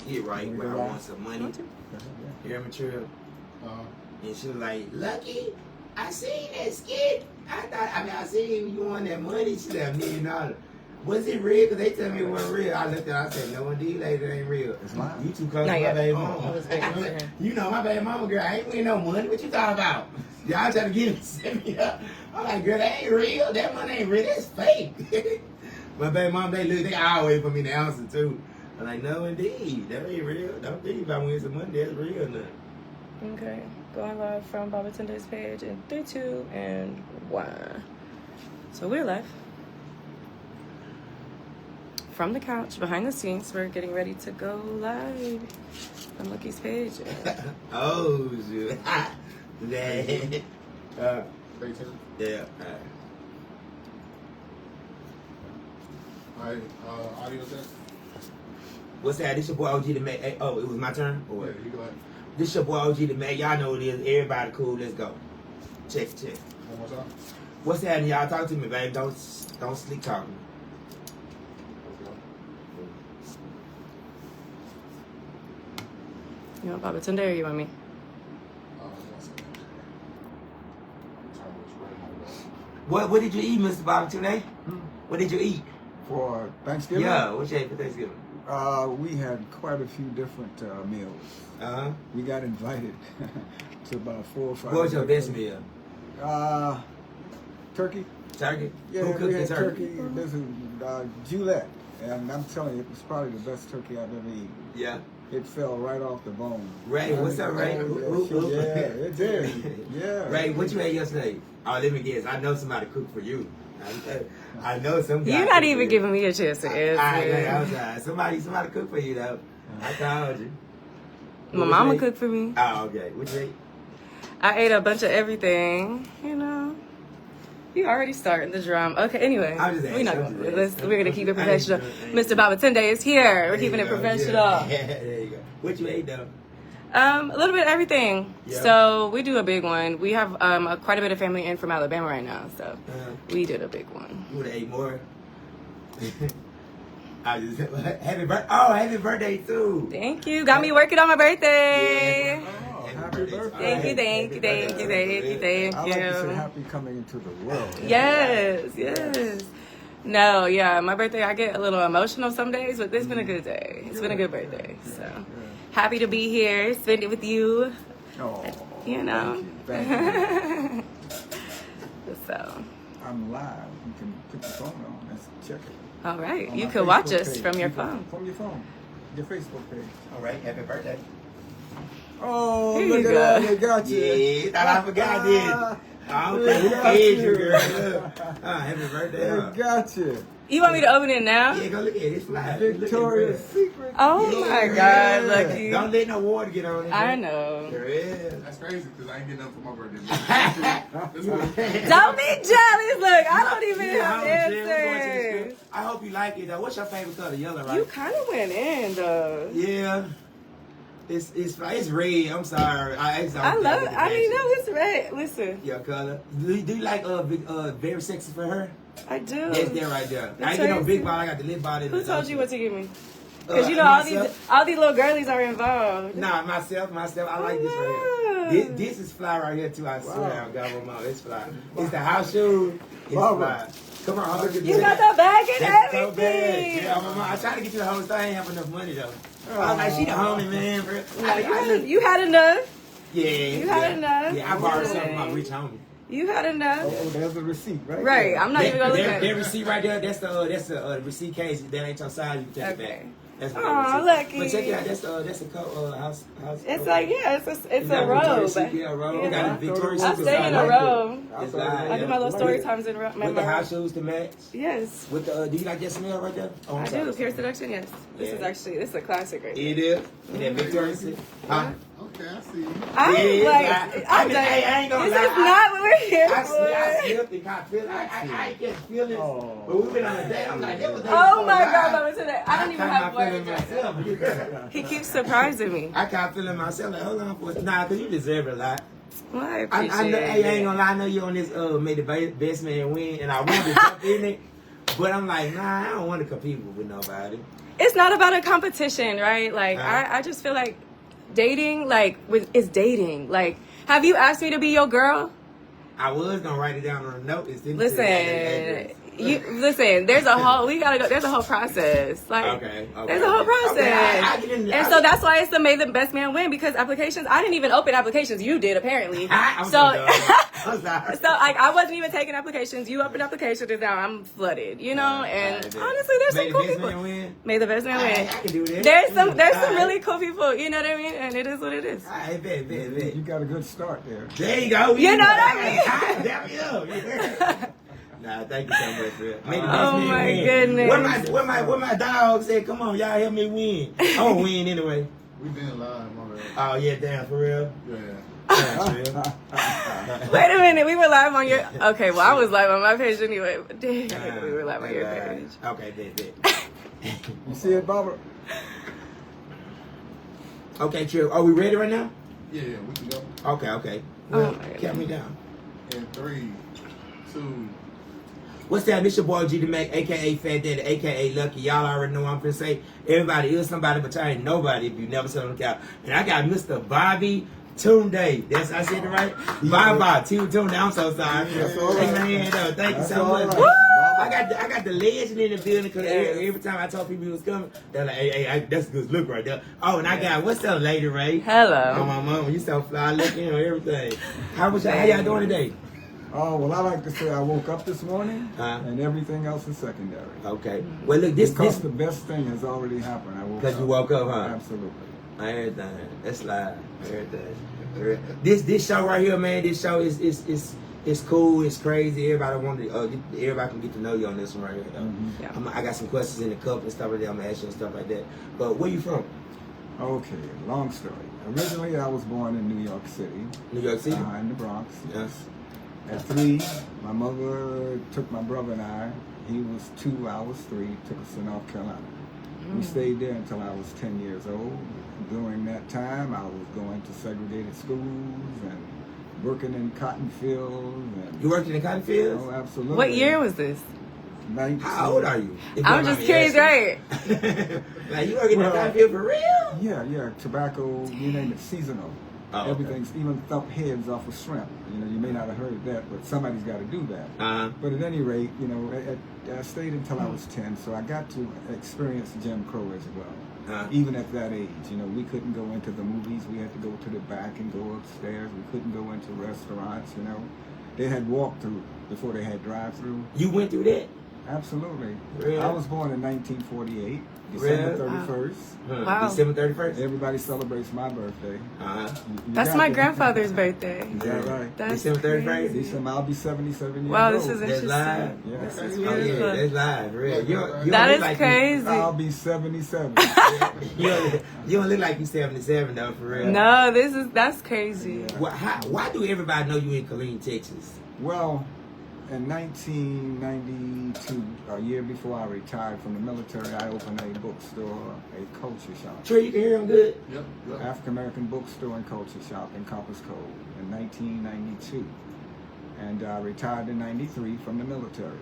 Yeah, right. Where I want some money. You're immature. And she was like, Lucky, I seen that skit. I seen you won that money. She said $1 million. Was it real? Because they tell me it wasn't real. I looked at it, I said, no, indeed, lady, it ain't real. It's mine. You too close to my baby mama. You know, my baby mama, girl, I ain't winning no money. What you talking about? Y'all trying to get me, set me up. I'm like, girl, that ain't real. That money ain't real. That's fake. My baby mama, they always put me in the answer, too. I'm like, no, indeed. That ain't real. Don't think if I win some money, that's real or nothing. Okay. Going live from Babatunde's page in 3, 2, and 1. So we're live. From the couch, behind the scenes, we're getting ready to go live on Lucky's page. Oh, shit. Stay tuned. Yeah. Alright, audio test. What's that? This your boy OG the Mac. Hey, oh, it was my turn? Or Yeah, you go ahead. This your boy OG the Mac. Y'all know what it is. Everybody cool. Let's go. Check. One more time. What's happening? Y'all talk to me, baby. Don't sleep talking. You want Babatunde or you want me? What did you eat, Mr. Babatunde? What did you eat? For Thanksgiving? Yeah, what you ate for Thanksgiving? We had quite a few different meals. Uh-huh. We got invited to about 4 or 5. What was your best meal? Turkey. Turkey? Yeah, Who cooked we the had turkey? This is Gillette, and I'm telling you, it was probably the best turkey I've ever eaten. Yeah. It fell right off the bone. Ray, what's up, Ray? Yeah, it did. Yeah. Ray, what you ate yesterday? Oh, let me guess. I know somebody cooked for you. I know some guy. You're not even giving me a chance to answer. I was like, somebody cooked for you, though. I called you. My mama cooked for me. Oh, okay. What you ate? I ate a bunch of everything, you know. You already starting the drum. Okay, anyway. We're going to keep it professional. Mr. Babatunde is here. We're keeping it professional. Yeah, there you go. What you ate, though? A little bit of everything. Yeah. So we do a big one. We have quite a bit of family in from Alabama right now, so we did a big one. You would have ate more. Happy birthday too. Thank you. Got me working on my birthday. Yeah. Oh, happy birthday. Thank you. I like to say happy coming into the world. Yes. No, yeah, my birthday, I get a little emotional some days, but it's been a good day. It's been a good birthday. So happy to be here, spend it with you. Oh, you know. Thank you. So I'm live. You can put your phone on. Let's check it. All right. You can watch us from your phone. From your phone. Your Facebook page. All right. Happy birthday. Oh, here look you at go. that. They got you. Yeah, thought I forgot this. I don't think who paid you, girl. Happy birthday. They got you. You want me to open it now? Yeah, go look at it. It's fly. Victoria's Secret. Oh my God, Lucky. Don't let no water get on it. I know. That's crazy because I ain't getting nothing for my birthday. Don't be jealous. Look, I don't even have answers. I hope you like it though. What's your favorite color? Yellow, right? You kind of went in though. Yeah. It's red. I'm sorry. I love it. I mean, no, it's red. Listen. Your color. Do you like very sexy for her? I do. That's there right there. I ain't get no big body. I got the lip body. Who told you what to give me? Because you know all these little girlies are involved. Nah, myself. I like this right here. This is fly right here too. I swear, God, it's fly. It's the house shoes. It's fly. Come on, look at you got the bag and everything. So bad. Yeah, I tried to get you the whole thing. I ain't have enough money though. I was like, she the homie, man, bro. You had enough. Yeah. You had enough. Yeah, I borrowed something from my rich homie. You had enough. Oh, there's a receipt, right? Right. I'm not even gonna look at it. That receipt right there. That's the receipt case. That ain't your size. You can take it back. That's Lucky. But check it out. That's a house. It's like it's a robe. Yeah, a robe. We got a Victoria's I Secret. stay in a robe. It's I do my little story times in robe. With the house shoes to match. Yes. With the do you like that smell right there? I do. Pure Seduction. Yes. This is a classic right here. It is. That Victoria's Secret. Huh? Okay, I see you. I ain't gonna lie. This is not what we're here for. I slipped and I feel I just feel it. But we went on a date. I'm like, that was oh my God, Mama today. I don't even have words. He keeps surprising me. I can't feel it myself. Like, hold on for it. Nah, because you deserve it a lot. Well, I I know, I ain't gonna lie. I know you on this made the best man win, and I wanted to jump in it. But I'm like, nah, I don't want to compete with nobody. it's not about a competition, right? Like, I just feel like dating, like, is dating. Like, have you asked me to be your girl? I was gonna write it down on a note. Listen, there's a whole, there's a whole process. Like, there's a whole process. And so that's why it's the May the Best Man Win, because applications, I didn't even open applications. You did, apparently. So like, I wasn't even taking applications. You opened applications, and now I'm flooded, you know? And honestly, there's some cool people. May the Best Man Win. I can do that. There's some really cool people, you know what I mean? And it is what it is. I bet. You got a good start there. There you go. You know what I mean? Nah, thank you so much, bro. Oh my goodness. Where my dog said, come on, y'all help me win. I'm gonna win anyway. We been live, my bad. Oh yeah, damn, for real? Yeah. Wait a minute, we were live on your... Okay, well, I was live on my page anyway. But damn, we were live on your page. Okay, bet. You see it, Barbara? Okay, chill. Are we ready right now? Yeah, we can go. Okay. Well, my count me down. In 3, 2. What's that? This your boy G the Mac, aka Fat Daddy, aka Lucky. Y'all already know what I'm finna say. Everybody is somebody, but y'all ain't nobody if you never sit on the couch. And I got Mr. Babatunde. That's I said it right. Babatunde. I'm so sorry. Shake my hand though. Thank you so much. Right. I got the legend in the building because every time I told people he was coming, they're like, hey, that's a good look right there. Oh, and I got, what's up, Lady Ray? Hello. Oh, my mama, you so fly looking and everything. How y'all doing today? Oh, well, I like to say I woke up this morning, and everything else is secondary. Okay. Well, look, the best thing has already happened. I woke up. Because you woke up, huh? Absolutely. Everything. That's live. Everything. This show right here, man, this show is cool, it's crazy. Everybody can get to know you on this one right here. Mm-hmm. I got some questions in the cup and stuff like that. I'm gonna ask you and stuff like that. But where you from? Okay, long story. Originally, I was born in New York City. New York City? In the Bronx. Yes. At 3, my mother took my brother and I. He was 2, I was 3. Took us to North Carolina. We stayed there until I was 10 years old. During that time, I was going to segregated schools and working in cotton fields. And you worked in the cotton fields? Oh, absolutely. What year was this? 19. How old are you? I'm just curious, right? Like, you working in the cotton field for real? Yeah. Tobacco, you name it, seasonal. Oh, everything's, even thump heads off of shrimp. You know, you may not have heard of that, but somebody's got to do that. But at any rate, you know, I stayed until I was 10, so I got to experience Jim Crow as well. Even at that age, you know, we couldn't go into the movies. We had to go to the back and go upstairs. We couldn't go into restaurants, you know. They had walk-through before they had drive-through. You went through that? Absolutely. Really? I was born in 1948, December 31st. Wow. December 31st? Everybody celebrates my birthday. That's my grandfather's birthday. Is that right? That's December 31st? December, I'll be 77 years wow, old. this is interesting. That's live? Yeah. This is Oh, beautiful. yeah, that's live, real. You That don't is look like crazy. I'll be 77. You don't look like you 77 though, for real. No, that's crazy. Why do everybody know you in Killeen, Texas? Well, in 1992, a year before I retired from the military, I opened a bookstore, a culture shop. Sure, you can hear him good? Yep. African American bookstore and culture shop in Compass Cove in 1992. And I retired in 93 from the military.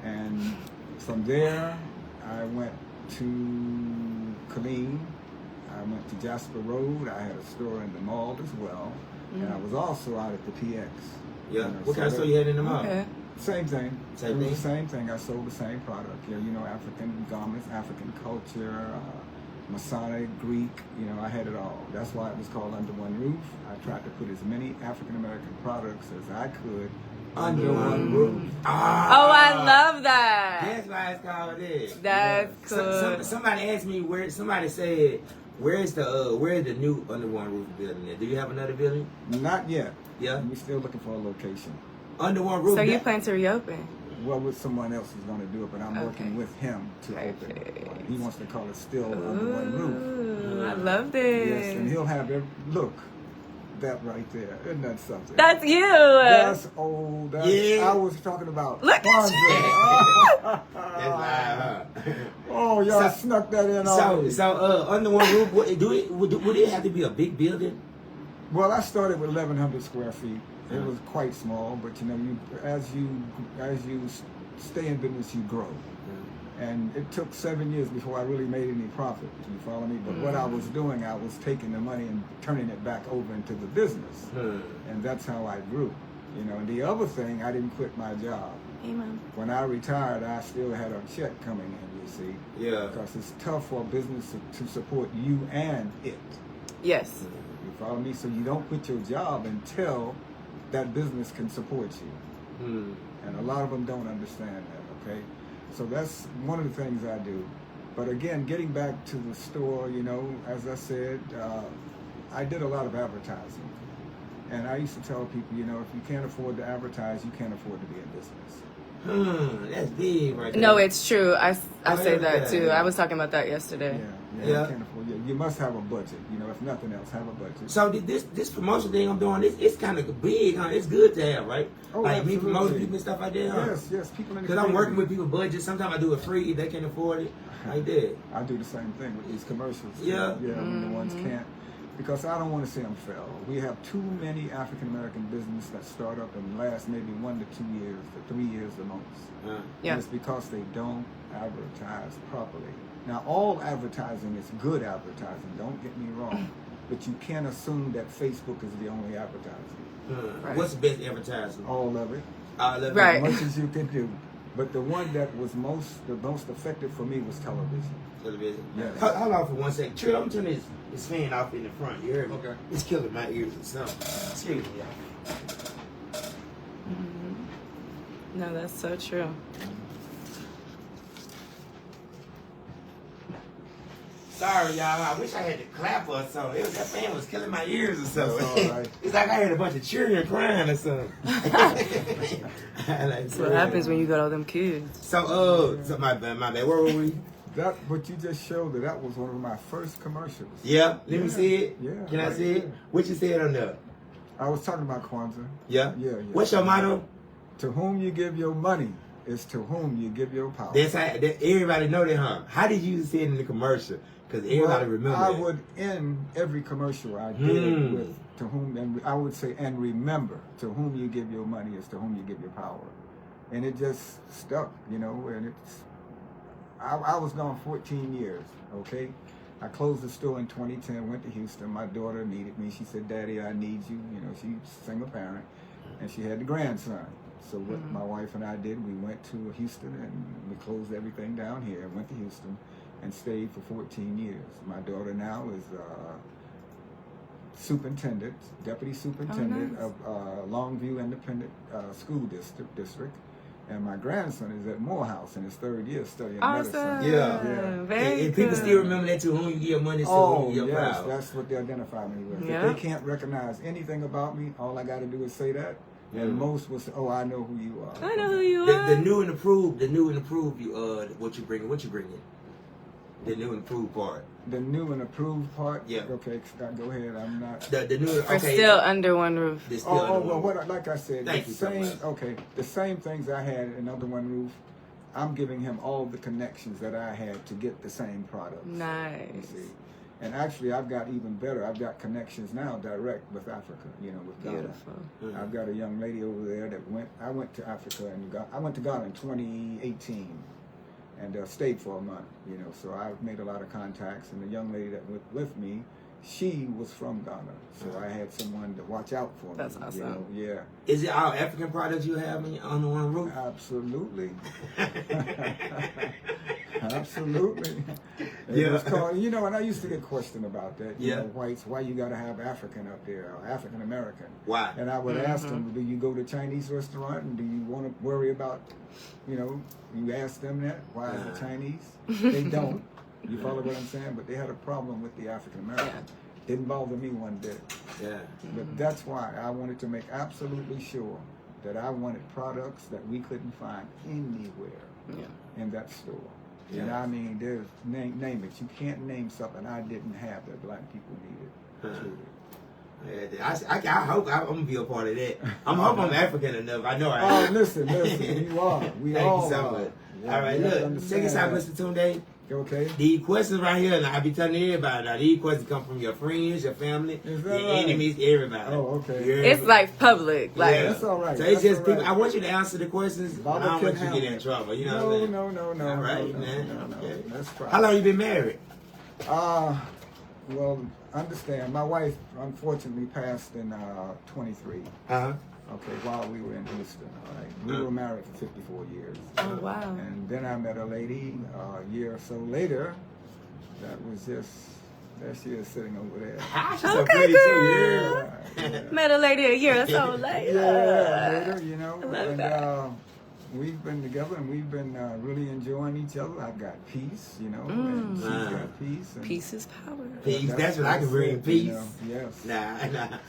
And from there, I went to Killeen. I went to Jasper Road. I had a store in the mall as well. And I was also out at the PX. Yeah. You know, What kind of store you had in the mall? Okay. Same thing. Same it was thing? the same thing. I sold the same product. You know, African garments, African culture, Masonic, Greek. You know, I had it all. That's why it was called Under One Roof. I tried to put as many African American products as I could under one roof. Oh, I love that. That's why it's called this. That's cool. Somebody asked me where. Somebody said, "Where's the new Under One Roof building at? Do you have another building?" Not yet. Yeah. We're still looking for a location. Under One Roof. So you plan to reopen? Well, with someone else is going to do it, but I'm working with him to open it. He wants to call it Still Under One Roof. Ooh, I love this. Yes, and he'll have look. That right there. Isn't that something? That's you. That's old. That's, Yeah. I was talking about. Look at Bonzo. That's live, huh? Oh, y'all snuck that in already. So, Under One Roof, would it have to be a big building? Well, I started with 1,100 square feet. It was quite small, but you know, as you stay in business, you grow. And it took 7 years before I really made any profit. You follow me? But what I was doing, I was taking the money and turning it back over into the business. And that's how I grew. You know, and the other thing, I didn't quit my job. Amen. When I retired, I still had a check coming in, you see. Yeah. Because it's tough for a business to support you and it. Yes. You follow me? So you don't quit your job until that business can support you. And a lot of them don't understand that, okay? So that's one of the things I do. But again, getting back to the store, you know, as I said, I did a lot of advertising. And I used to tell people, you know, if you can't afford to advertise, you can't afford to be in business. That's big right there. No, it's true. I say that too. I was talking about that yesterday. Yeah. You can't afford. You must have a budget. You know, if nothing else, have a budget. So this promotion thing I'm doing, it's kind of big, huh? It's good to have, right? Oh, like absolutely. me promoting people and stuff like that, huh? Yes, people in the Because I'm working with people budget. Sometimes I do it free if they can't afford it. I did. I do the same thing with these commercials. Yeah. When the ones can't. Because I don't want to see them fail. We have too many African American businesses that start up and last maybe 1 to 2 years, to 3 years the most. And it's because they don't advertise properly. Now, all advertising is good advertising, don't get me wrong. But you can't assume that Facebook is the only advertising. Right. What's the best advertising? All of it. Right. As much as you can do. But the one that was the most effective for me was television. Television? Yes. Hold on for 1 second. Trill, I'm turning this fan off in the front. You heard me? Okay. It's killing my ears or something. Excuse me, y'all. No, that's so true. Sorry, y'all. I wish I had to clap or something. That fan was killing my ears or something. That's all right. It's like I heard a bunch of children crying or something. That's what happens when you got all them kids. So my bad. Where were we? But you just showed that was one of my first commercials. Yeah. Let me see it. Yeah. Can I see it? What you said on there? I was talking about Kwanzaa. Yeah. Yeah. What's your motto? To whom you give your money is to whom you give your power. That's how everybody know that, huh? How did you say it in the commercial? Because everybody remember I that. would end every commercial I did with to whom, and I would say, and remember, to whom you give your money is to whom you give your power. And it just stuck, you know, and it's, I was gone 14 years, okay? I closed the store in 2010, went to Houston. My daughter needed me. She said, Daddy, I need you. You know, she's a single parent, and she had the grandson. So what my wife and I did, we went to Houston, and we closed everything down here, went to Houston, and stayed for 14 years. My daughter now is superintendent, deputy superintendent of Longview Independent School District. And my grandson is at Morehouse in his 3rd year studying medicine. Yeah. Very and people good. still remember that to whom you give money, to whom you give power. That's what they identify me with. Yeah. If they can't recognize anything about me, all I got to do is say that. And most will say, "Oh, I know who you are." I know who you are. The new and improved. What you bringing? The new and improved part. The new and approved part. Yeah. Okay, Scott, go ahead. I'm not. The new. We're still under one roof. They're still under one roof. Like I said, Thank you so much. the same things I had in under one roof. I'm giving him all the connections that I had to get the same product. Nice. You see. And actually, I've got even better. I've got connections now direct with Africa, you know, with Ghana. Beautiful. I've got a young lady over there that I went to Africa and I went to Ghana in 2018 and stayed for a month, you know. So I've made a lot of contacts, and the young lady that went with me, she was from Ghana, so I had someone to watch out for me. That's awesome. You know? Yeah. Is it all African products you have on the one roof? Absolutely. Absolutely. Yeah. It was called, you know, and I used to get questioned about that. You Yeah. know, whites, why you got to have African up there, or African American? Why? And I would ask them, do you go to a Chinese restaurant and do you want to worry about, you know, you ask them that, why is it Chinese? They don't. You follow what I'm saying? But they had a problem with the African American. Didn't bother me one bit. Yeah. But that's why I wanted to make absolutely sure that I wanted products that we couldn't find anywhere in that store. Yeah. And I mean, there's name it. You can't name something I didn't have that black people needed. Truly. I hope I'm gonna be a part of that. I hope I'm African enough. I know I am. Oh, listen, you are. We Thank all you so are. much. Yeah, All right, you have to look, understand check us out, that. Mr. Tunde. Okay. These questions right here, now I be telling everybody. Now these questions come from your friends, your family, your enemies, everybody. Oh, okay. It's like public, like that's all right. So it's just people. I want you to answer the questions, but I don't want you to get in trouble. You know what I'm saying? No. All right, no, man. No. Okay. That's fine. How long you been married? Well, understand. My wife unfortunately passed in 23. Okay, while we were in Houston, all right. We were married for 54 years. Oh, wow. And then I met a lady a year or so later that was just, there she is sitting over there. Okay, girl. Met a lady a year or so later. Later, you know. I love that. We've been together and we've been really enjoying each other. I've got peace, you know, and she's got peace. And peace is power. Peace, that's what I can bring, peace. You know, yes. Nah.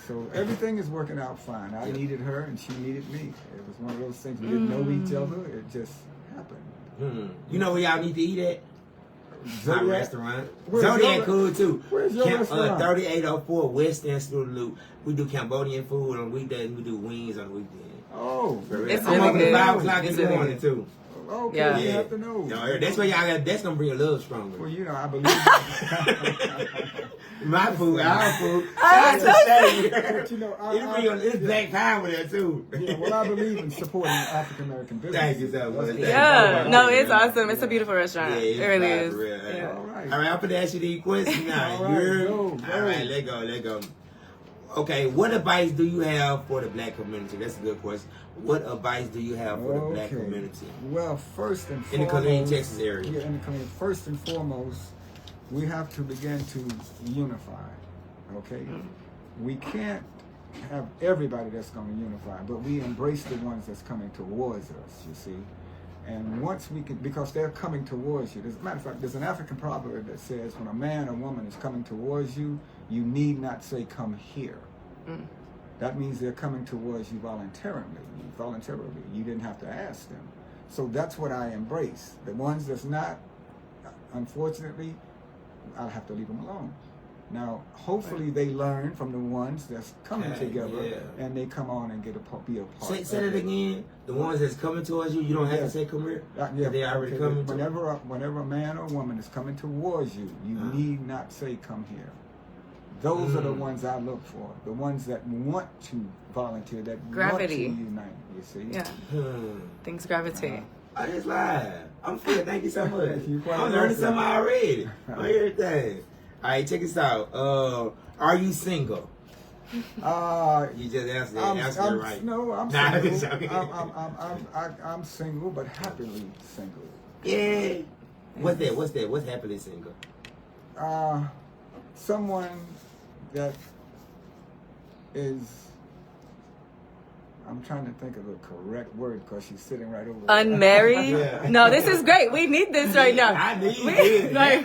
So everything is working out fine. I needed her and she needed me. It was one of those things. We didn't know each other. It just happened. You know where y'all need to eat at? My restaurant. Where's Zodiac cool too. Where's your restaurant? 3804 West End Student Loop. We do Cambodian food on weekdays. We do wings on the weekends. Oh, it's I'm really open good. 5 o'clock in the morning too. Okay, Yeah. you have to know. No, that's why y'all got. That's gonna bring your love stronger. Well, you know, I believe. My food, our food. I But you know, It's black power there too. Yeah, well, I believe in supporting African American business. Thank you so much. Yeah, no, it's awesome. It's a beautiful restaurant. Yeah, It really is. Real. Yeah. All right. All right, I'm gonna ask you these questions now. All right, go. All right, let go. Okay, what advice do you have for the black community? That's a good question. What advice do you have for the black community? Well, first and foremost, in the Killeen, Texas area. Yeah, in the Killeen. First and foremost, we have to begin to unify. Okay, we can't have everybody that's going to unify, but we embrace the ones that's coming towards us. You see. And once we can, because they're coming towards you. As a matter of fact, there's an African proverb that says, when a man or woman is coming towards you, you need not say, come here. That means they're coming towards you voluntarily. You didn't have to ask them. So that's what I embrace. The ones that's not, unfortunately, I'll have to leave them alone. Now, hopefully they learn from the ones that's coming together, and they come on and be a part. Say that again. The ones that's coming towards you, you don't have to say come here. They already coming. Whenever a man or woman is coming towards you, you need not say come here. Those are the ones I look for. The ones that want to volunteer, that want to unite. You see? Yeah. Things gravitate. I just lied. I'm free. Thank you so much. I'm learning something already. On everything. All right, check this out. Are you single? You just answered it right. No, I'm single. I'm single, but happily single. Yeah. What's that? What's happily single? Someone that is, I'm trying to think of the correct word because she's sitting right over there. Unmarried? No, this is great. We need this right now. I need it. Like,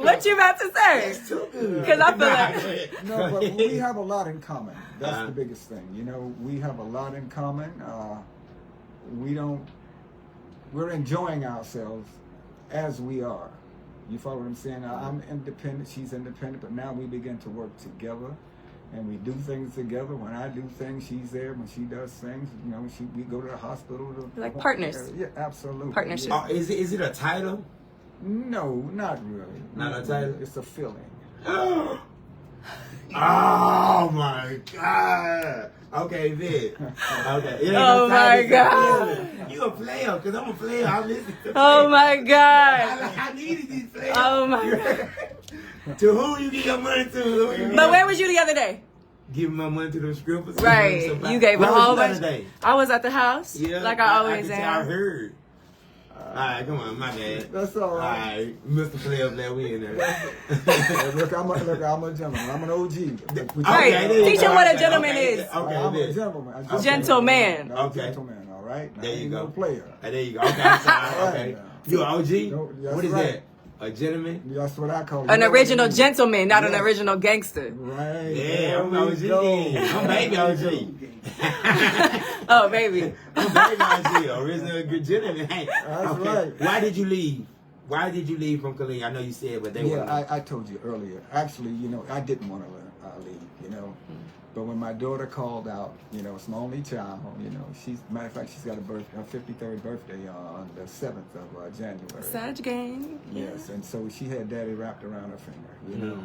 what you about to say? That's too good. Because I feel like... No, but we have a lot in common. That's the biggest thing. You know, we have a lot in common. We're enjoying ourselves as we are. You follow what I'm saying? I'm independent, she's independent, but now we begin to work together, and we do things together. When I do things, she's there. When she does things, you know, we go to the hospital. Like partners. Yeah, absolutely. Partnership. Yeah. Is it a title? No, not really. Not a title? It's a feeling. Oh my God. Okay, Vic. Okay. Oh my God. You a player, because I'm a player. I'm listening to Oh my God. I needed these players. Oh my God. To whom you give your money to? But where was you the other day? Giving my money to them strippers. Right. You gave a whole bunch. I was at the house. Yeah. Like I always am. I heard. Alright, come on, my bad. That's all right. Alright, Mr. Player, glad we in there. Look, I'm a gentleman. I'm an OG. Right. Teach him what a gentleman is. Okay, I'm a gentleman. Gentleman. Okay. Gentleman, all right? Now, there you go. No player. There you go. Okay, I'm sorry. Okay. You an OG? No, what is that? A gentleman? That's what I call it. An original gentleman, not an original gangster. Right. Yeah, I'm OG. I'm baby OG. Oh, baby. I'm baby OG. Original gentleman. Hey, that's right. Why did you leave? Why did you leave from Killeen? I know you said, but they were. Yeah, I told you earlier. Actually, you know, I didn't want to learn. Ali, you know. But when my daughter called out, you know, it's my only child, you know, matter of fact, she's got her 53rd birthday on the 7th of January. Sag gang. Yes, and so she had daddy wrapped around her finger, you know,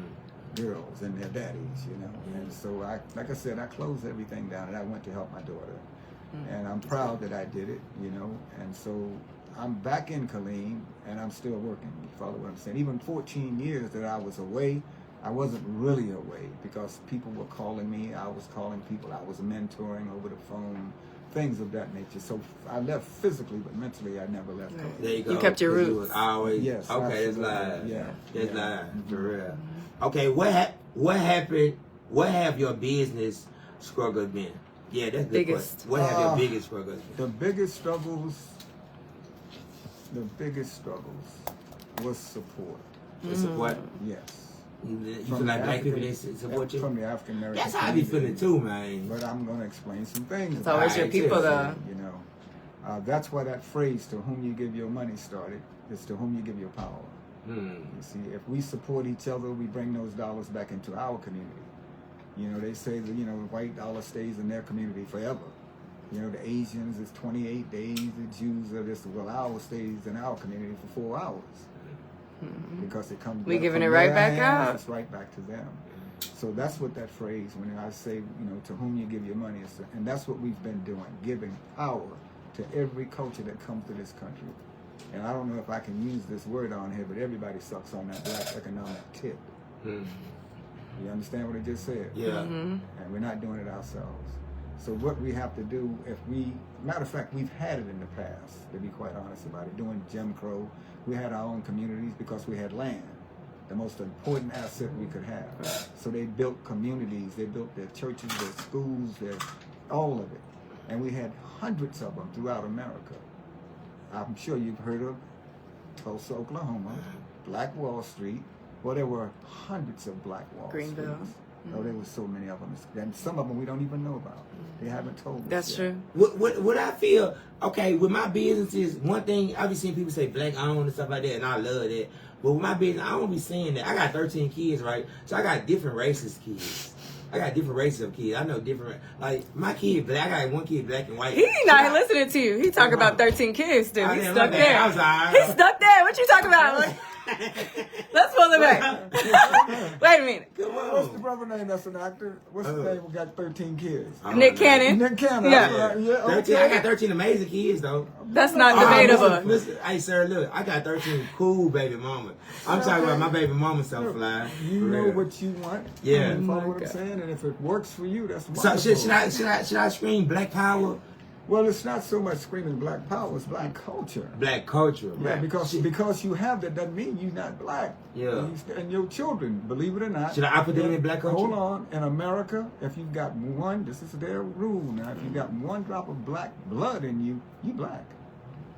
girls and their daddies, you know. And so, like I said, I closed everything down and I went to help my daughter. And I'm proud that I did it, you know, and so I'm back in Killeen and I'm still working, you follow what I'm saying? Even 14 years that I was away, I wasn't really away because people were calling me, I was calling people, I was mentoring over the phone, things of that nature. So I left physically, but mentally I never left. There you go. You kept your roots. Always. Yes. Okay, that's live. Yeah. That's live, for real. Okay, what happened, what have your business struggles been? Yeah, that's the question. What have your biggest struggles been? The biggest struggles was support. The support? Yes. You feel like black people didn't support you? From the African American That's how I be feeling too, man. But I'm going to explain some things. It's always your people, though. You know, that's why that phrase, to whom you give your money, started. It's to whom you give your power. You see, if we support each other, we bring those dollars back into our community. You know, they say that, you know, the white dollar stays in their community forever. You know, the Asians, it's 28 days. The Jews are this. Well, ours stays in our community for 4 hours. Because it comes. We giving it right back out. It's right back to them. So that's what that phrase, when I say, you know, to whom you give your money, and that's what we've been doing, giving power to every culture that comes to this country. And I don't know if I can use this word on here, but everybody sucks on that black economic tip. You understand what I just said? Yeah. And we're not doing it ourselves. So what we have to do, matter of fact, we've had it in the past, to be quite honest about it, doing Jim Crow. We had our own communities because we had land, the most important asset we could have. So they built communities, they built their churches, their schools, all of it. And we had hundreds of them throughout America. I'm sure you've heard of Tulsa, Oklahoma, Black Wall Street. Well, there were hundreds of Black Wall Greenville. Streets. Oh, there were so many of them. And some of them we don't even know about. They haven't told us. That's yet. true. What I feel, okay, with my businesses, one thing, I've been seeing people say black owned and stuff like that, and I love that. But with my business, I don't be saying that. I got 13 kids, right? So I got different races kids. I got different races of kids. I know different, like, my kid black. I got one kid black and white. He not listening to you. He talk about 13 kids, dude. He's stuck there. I'm sorry. He's stuck there. What you talking about? Let's pull it back. Wait a minute. What's the brother name that's an actor? What's the name who got 13 kids? Nick Cannon. Nick Cannon. Yeah. Okay. I got 13 amazing kids, though. That's not debatable. Listen, hey, sir, look, I got 13 cool baby mamas. I'm talking about my baby mama so fly. You know what you want. Yeah. You follow what I'm saying? And if it works for you, that's wonderful. So should I scream black power? Well, it's not so much screaming black power, it's black culture. Black culture. Yeah, because you have that doesn't mean you're not black. Yeah. And your children, believe it or not. Should I put them in black culture? Hold on. In America, if you've got one, this is their rule now, if you've got one drop of black blood in you, you black.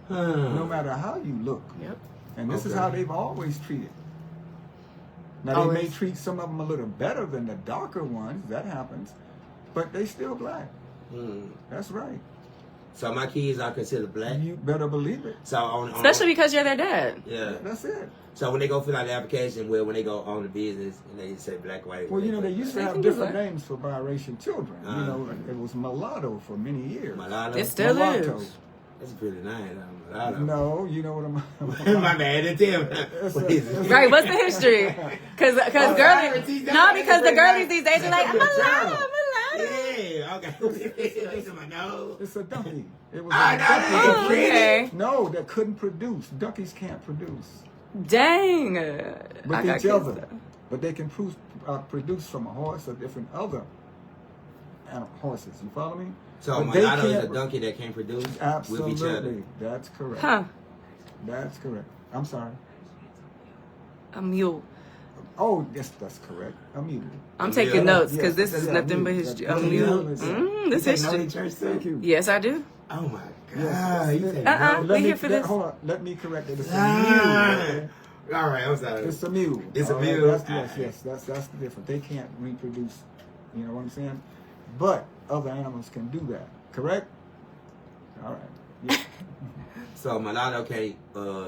No matter how you look. Yep. And this is how they've always treated. Now, they may treat some of them a little better than the darker ones. That happens. But they still black. That's right. So my kids are considered black? You better believe it. So especially because you're their dad. Yeah. That's it. So when they go fill out the application, when they go on the business, and they say black, white. Well, you know, they used to have different names for biracial children. You know, it was mulatto for many years. Mulatto? It still is. That's a pretty name, mulatto. No, you know what I'm... My bad, Tim. Right, what's the history? Because girlies... No, because the girlies these days are like, I'm mulatto. Yeah, okay. It's a donkey. It was okay. No, that couldn't produce. Donkeys can't produce. Dang. With each other. But they can produce from a horse or different other horses. You follow me? So mulatto is a donkey that can produce with each other. Absolutely. That's correct. Huh. That's correct. I'm sorry. A mule. Oh, yes, that's correct. A mule. I'm taking notes because this is nothing but history. A mule. This history. Thank you. Yes, I do. Oh my God. Hold on. Let me correct it. It's a mule. All right, I'm sorry. It's a mule. It's a mule. Yes. That's the difference. They can't reproduce. You know what I'm saying? But other animals can do that. Correct? All right. Yeah. So mulatto can't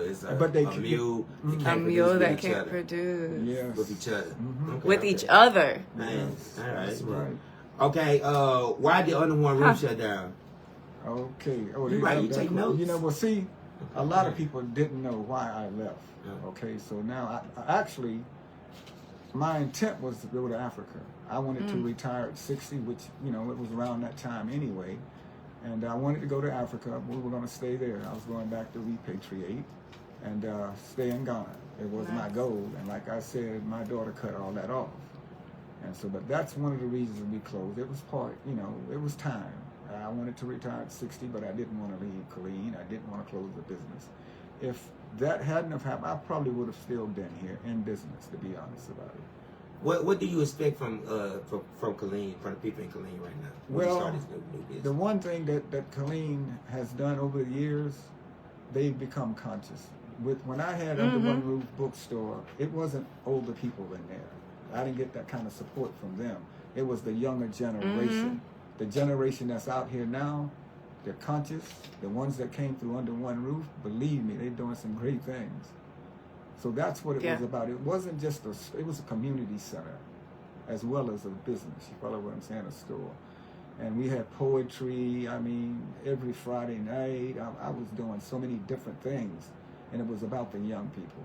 is a mule. A mule that can't produce. Yes. With each other. Mm-hmm. Okay, with each other. Yes. All right. That's right. Okay. Why did under one roof shut down? Okay. Oh, you take notes. You know, well, see, a lot of people didn't know why I left. Okay, so now I actually, my intent was to go to Africa. I wanted to retire at 60, which, you know, it was around that time anyway. And I wanted to go to Africa. We were going to stay there. I was going back to repatriate and stay in Ghana. It was my goal. And like I said, my daughter cut all that off. And so, but that's one of the reasons we closed. It was part, you know, it was time. I wanted to retire at 60, but I didn't want to leave Colleen. I didn't want to close the business. If that hadn't have happened, I probably would have still been here in business, to be honest about it. What do you expect from Colleen, from the people in Colleen right now? Well, the one thing that Colleen has done over the years, they've become conscious. When I had Under One Roof bookstore, it wasn't older people in there. I didn't get that kind of support from them. It was the younger generation. The generation that's out here now, they're conscious. The ones that came through Under One Roof, believe me, they're doing some great things. So that's what it was about. It wasn't just it was a community center as well as a business. You follow what I'm saying? A store. And we had poetry. I mean, every Friday night, I was doing so many different things. And it was about the young people.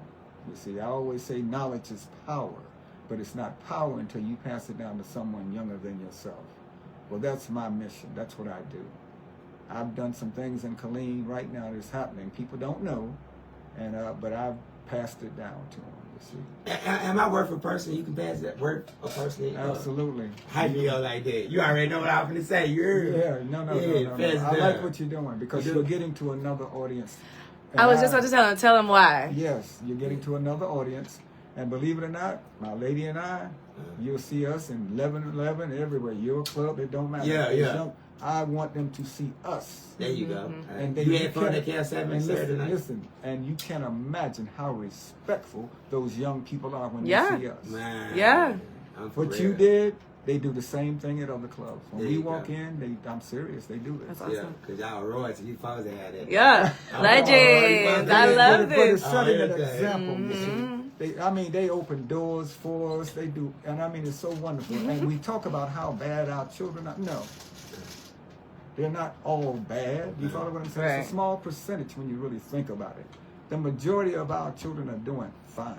You see, I always say knowledge is power, but it's not power until you pass it down to someone younger than yourself. Well, that's my mission. That's what I do. I've done some things in Colleen right now that's happening. People don't know, and but I've passed it down to them, you see. Am I worth a person? You can pass that worth a person? Absolutely. How do you go like that? You already know what I'm going to say. No. I like what you're doing because you're getting to another audience. I was just about to tell him why. Yes, you're getting to another audience. And believe it or not, my lady and I, you'll see us in 11 everywhere. Your club, it don't matter. Yeah. I want them to see us. There you go. And you had fun at Cal 7 Saturday night? Listen, and you can imagine how respectful those young people are when they see us. Man. Yeah. What you did, they do the same thing at other clubs. When we walk in, I'm serious, they do it. That's awesome. Yeah, because y'all royalty, you supposed to have that. Yeah, legends. I love it. it. But setting an example, you see. They open doors for us. They do, and I mean, it's so wonderful. And we talk about how bad our children are. No, they're not all bad. You follow what I'm saying? Right. It's a small percentage when you really think about it. The majority of our children are doing fine.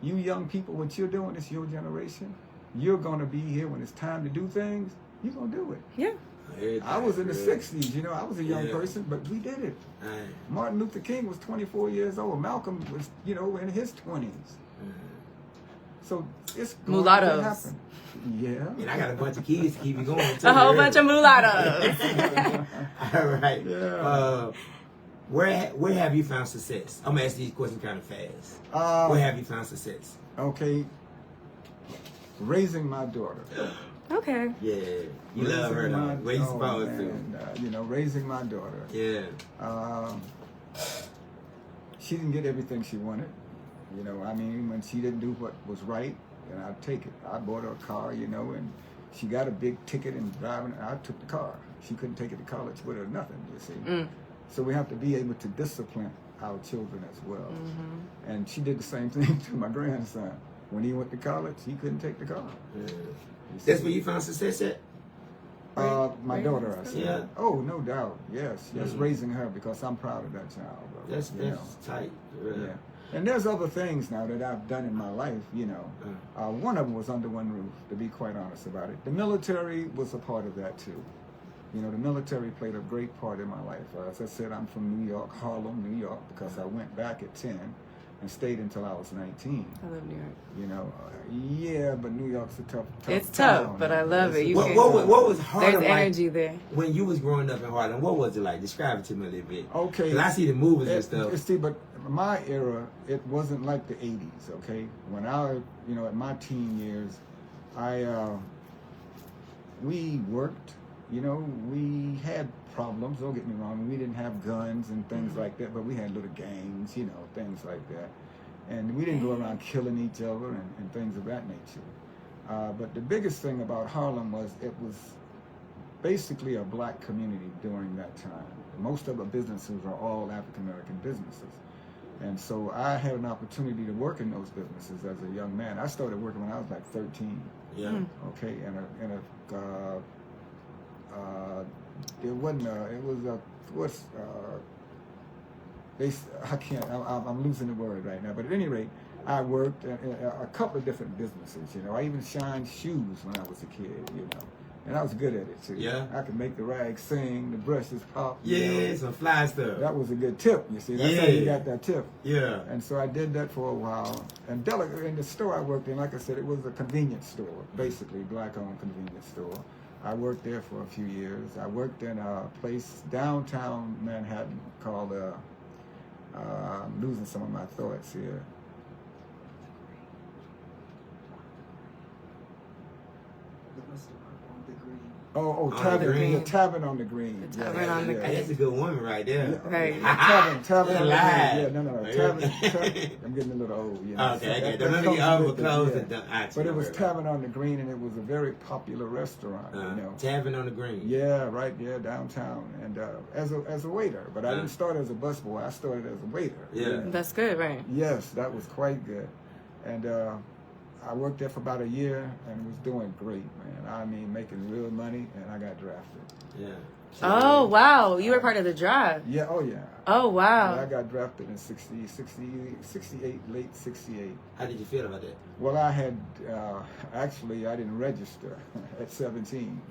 You young people, what you're doing, it's your generation. You're going to be here when it's time to do things. You're going to do it. Yeah. I was in the 60s, you know, I was a young person, but we did it. Martin Luther King was 24 years old. Malcolm was, you know, in his 20s. So it's going to happen. Yeah. And I got a bunch of kids to keep me going. A whole bunch of mulattoes. All right. Yeah. Where have you found success? I'm going to ask these questions kind of fast. Where have you found success? Okay. Raising my daughter. Okay. Yeah. You love her, though. Where you supposed to? You know, raising my daughter. Yeah. She didn't get everything she wanted. You know, I mean, when she didn't do what was right, then I'd take it. I bought her a car, you know, and she got a big ticket in driving. I took the car. She couldn't take it to college with her, nothing, you see. So we have to be able to discipline our children as well. And she did the same thing to my grandson. When he went to college, he couldn't take the car. Yeah. That's where you found success at? My daughter, I said. Yeah. Oh, no doubt. Yes. Raising her because I'm proud of that child. Bro. That's tight. Really. Yeah. And there's other things now that I've done in my life, you know. One of them was Under One Roof, to be quite honest about it. The military was a part of that, too. You know, the military played a great part in my life. As I said, I'm from New York, Harlem, New York, because I went back at 10 and stayed until I was 19. I love New York. You know, yeah, but New York's a tough It's town, tough, but I love it. What was Harlem? There's energy there. When you was growing up in Harlem, what was it like? Describe it to me a little bit. Okay. Because I see the movies and stuff. See, but my era, it wasn't like the 80s, okay? When I, you know, at my teen years, we worked, you know, we had problems, don't get me wrong. We didn't have guns and things like that, but we had little gangs, you know, things like that. And we didn't go around killing each other and things of that nature. But the biggest thing about Harlem was it was basically a black community during that time. most of the businesses are all African American businesses. And so I had an opportunity to work in those businesses as a young man. I started working when I was like 13. Yeah. Okay, it wasn't it was a what's I'm losing the word right now, but at any rate, I worked a couple of different businesses. You know, I even shined shoes when I was a kid. You know, and I was good at it too. Yeah. I could make the rags sing, the brushes pop. Yeah, some fly stuff. That was a good tip. You see, that's how you got that tip. Yeah. And so I did that for a while. And in the store I worked in, like I said, it was a convenience store, basically black-owned convenience store. I worked there for a few years. I worked in a place downtown Manhattan called, I'm losing some of my thoughts here. Tavern on the Green. The Tavern on the Green. That's a good woman right there. Yeah. Right. Tavern on the Green. Yeah, no. Tavern. I'm getting a little old. You know, okay. Don't let me overclose it. But it was Tavern on the Green, and it was a very popular restaurant. You know, Tavern on the Green. Yeah, right there downtown, and as a waiter. But I didn't start as a busboy. I started as a waiter. Yeah, you know? That's good, right? Yes, that was quite good, and I worked there for about a year and was doing great, man. I mean, making real money, and I got drafted. Yeah. Oh, wow. You were part of the draft. Yeah, oh yeah. Oh, wow. Yeah, I got drafted in 68, late 68. How did you feel about that? Well, I had, actually, I didn't register at 17.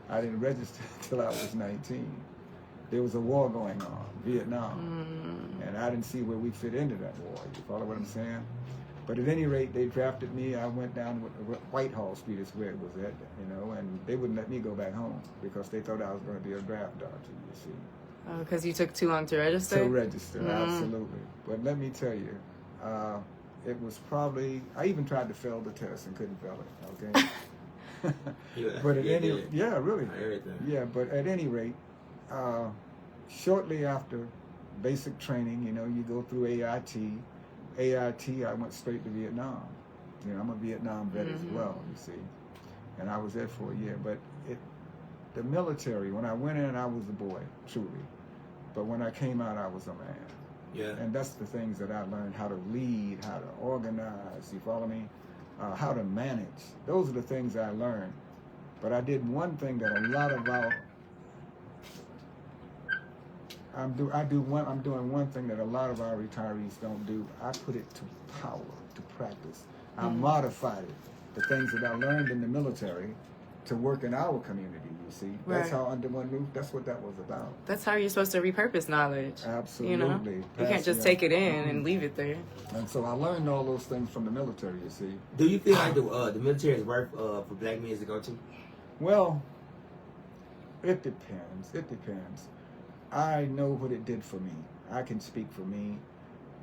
I didn't register until I was 19. There was a war going on, Vietnam, and I didn't see where we fit into that war. You follow what I'm saying? But at any rate, they drafted me. I went down Whitehall Street is where it was at, you know, and they wouldn't let me go back home because they thought I was going to be a draft dodger, you see. Oh, because you took too long to register? To register, absolutely. But let me tell you, it was probably, I even tried to fail the test and couldn't fail it, okay? But at really. Yeah, but at any rate, shortly after basic training, you know, you go through AIT, I went straight to Vietnam. You know, I'm a Vietnam vet as well, you see. And I was there for a year. But the military, when I went in, I was a boy, truly. But when I came out, I was a man. Yeah. And that's the things that I learned, how to lead, how to organize, you follow me? How to manage. Those are the things I learned. But I did one thing that a lot of our I'm doing one thing that a lot of our retirees don't do. I put it to power, to practice. I modified it, the things that I learned in the military, to work in our community, you see. That's how Under One Roof, that's what that was about. That's how you're supposed to repurpose knowledge. Absolutely. You know? You can't just take it in and leave it there. And so I learned all those things from the military, you see. Do you feel like the military is worth for black men to go to? Well, it depends. It depends. I know what it did for me. I can speak for me.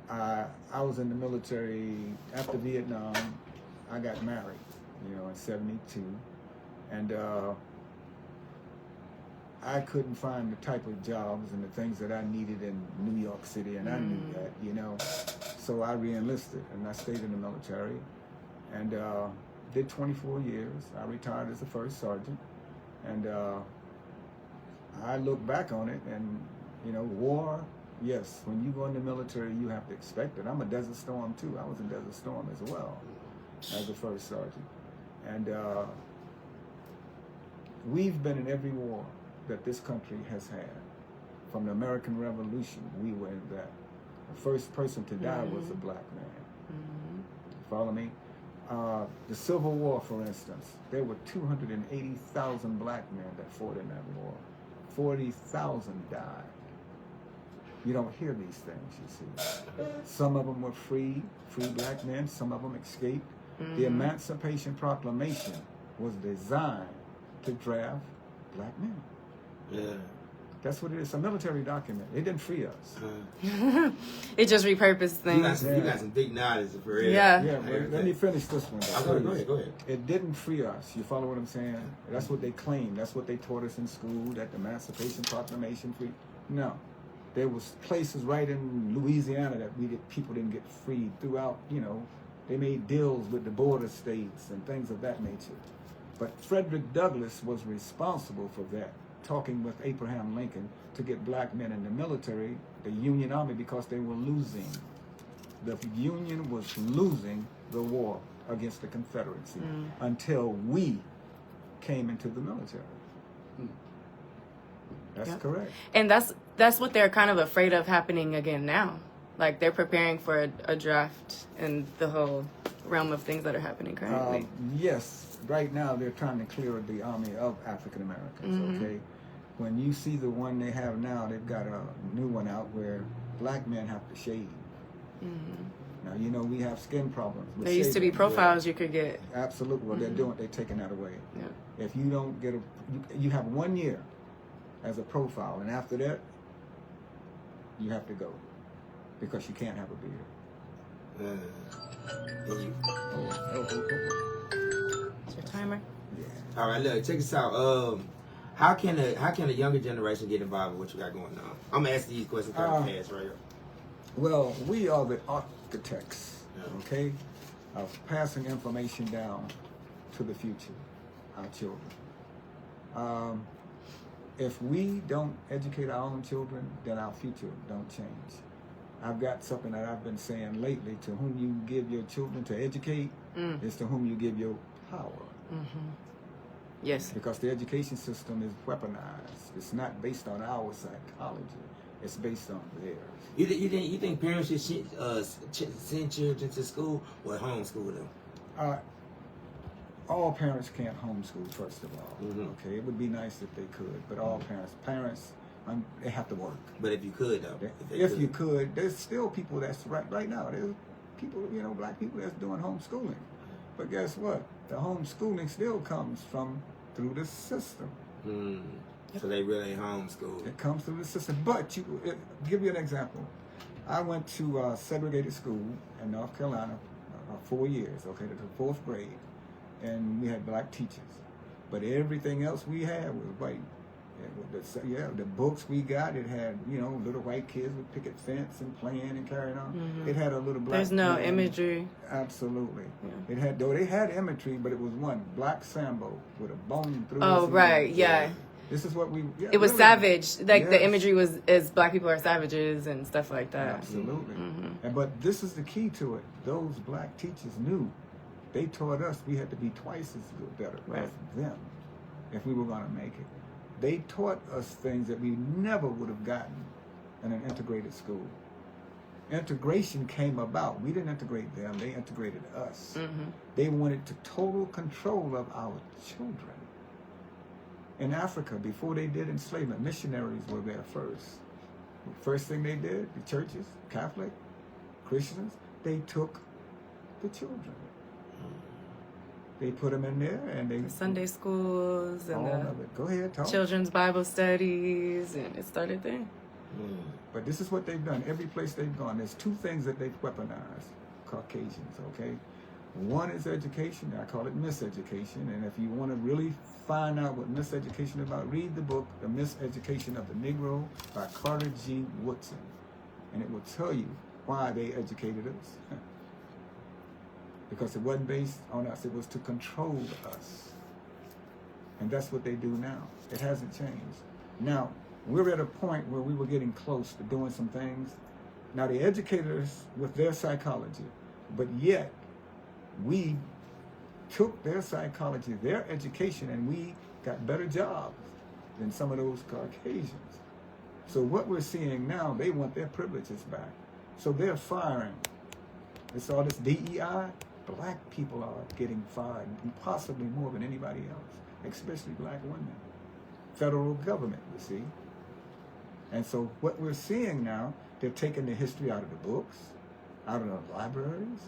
I was in the military after Vietnam. I got married, you know, in 72. And I couldn't find the type of jobs and the things that I needed in New York City, and I knew that, you know. So I re-enlisted, and I stayed in the military, and did 24 years. I retired as a first sergeant, and I look back on it, and, you know, war, yes, when you go in the military, you have to expect it. I'm a Desert Storm, too. I was in Desert Storm as well, as a first sergeant. And we've been in every war that this country has had. From the American Revolution, we were in that. The first person to die was a black man. Follow me? The Civil War, for instance, there were 280,000 black men that fought in that war. 40,000 died. You don't hear these things, you see. Some of them were free black men. Some of them escaped. The Emancipation Proclamation was designed to draft black men. Yeah. That's what it is. It's a military document. It didn't free us. It just repurposed things. You got some big knowledge for real. Yeah. Let me finish this one. Go ahead. It didn't free us. You follow what I'm saying? That's what they claim. That's what they taught us in school, that the Emancipation Proclamation free. No. There was places right in Louisiana that people didn't get freed throughout, you know. They made deals with the border states and things of that nature. But Frederick Douglass was responsible for that talking with Abraham Lincoln to get black men in the military, the Union Army, because they were losing. The Union was losing the war against the Confederacy until we came into the military. That's correct. And that's what they're kind of afraid of happening again now. Like, they're preparing for a draft and the whole realm of things that are happening currently. Yes. Right now, they're trying to clear the army of African Americans, okay? When you see the one they have now, they've got a new one out where black men have to shave. Now, you know, we have skin problems. There used to be profiles you could get. Absolutely. Well, they're taking that away. Yeah. If you don't get you have 1 year as a profile, and after that, you have to go because you can't have a beard. It's your timer. Yeah. All right, look, check this out. How can a younger generation get involved with what you got going on? I'm gonna ask these questions kind of fast, right here. Well, we are the architects, okay, of passing information down to the future, our children. If we don't educate our own children, then our future don't change. I've got something that I've been saying lately: to whom you give your children to educate is to whom you give your power. Yes. Because the education system is weaponized. It's not based on our psychology. It's based on theirs. You think parents should send children to school or homeschool them? All parents can't homeschool, first of all. Okay, it would be nice if they could, but all parents, they have to work. But if you could, though, if you could, there's still people that's right now. There's people, black people that's doing homeschooling. But guess what? The homeschooling still comes through the system. So they really homeschool. It comes through the system. But give you an example. I went to segregated school in North Carolina 4 years, okay, to the 4th grade, and we had black teachers. But everything else we had was white. The books we got, it had, little white kids with picket fence and playing and carrying on. It had a little black. There's no imagery. Absolutely. Yeah. They had imagery, but it was one black Sambo with a bone through. Oh, right, yeah. This is what it was savage. Like, the imagery was as black people are savages and stuff like that. Absolutely. But this is the key to it. Those black teachers knew. They taught us we had to be twice as good, better as them if we were going to make it. They taught us things that we never would have gotten in an integrated school. Integration came about. We didn't integrate them. They integrated us. They wanted total control of our children. In Africa, before they did enslavement, missionaries were there first. First thing they did, the churches, Catholic, Christians, they took the children. They put them in there, and the Sunday schools and all of it. Go ahead, talk. Children's Bible studies, and it started there. But this is what they've done. Every place they've gone, there's 2 things that they've weaponized, Caucasians, okay? One is education. I call it miseducation. And if you want to really find out what miseducation is about, read the book, The Miseducation of the Negro by Carter G. Woodson. And it will tell you why they educated us. Because it wasn't based on us. It was to control us. And that's what they do now. It hasn't changed. Now, we're at a point where we were getting close to doing some things. Now, they educated us with their psychology, but yet we took their psychology, their education, and we got better jobs than some of those Caucasians. So what we're seeing now, they want their privileges back. So they're firing. It's all this DEI. Black people are getting fired, possibly more than anybody else, especially black women. Federal government, you see. And so what we're seeing now, they're taking the history out of the books, out of the libraries.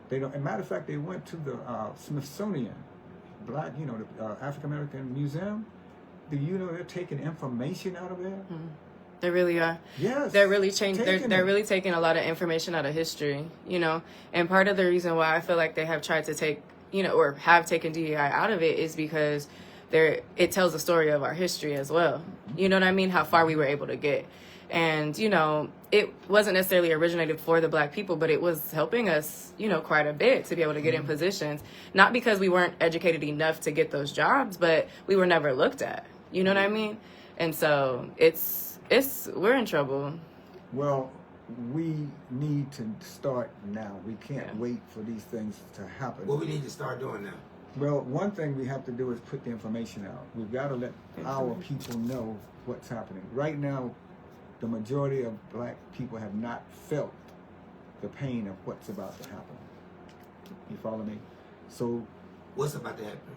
They don't. As a matter of fact, they went to the Smithsonian, the African American Museum. Do you know they're taking information out of there? They really are. Yes. They're really changing. They're really taking a lot of information out of history, And part of the reason why I feel like they have tried to take, or have taken DEI out of it is because it tells the story of our history as well. You know what I mean? How far we were able to get. And, it wasn't necessarily originated for the black people, but it was helping us, quite a bit to be able to get in positions. Not because we weren't educated enough to get those jobs, but we were never looked at. You know what I mean? And so we're in trouble. Well, we need to start now. We can't wait for these things to happen. What we need to start doing now? Well, one thing we have to do is put the information out. We've got to let our people know what's happening. Right now, the majority of black people have not felt the pain of what's about to happen. You follow me? So, what's about to happen?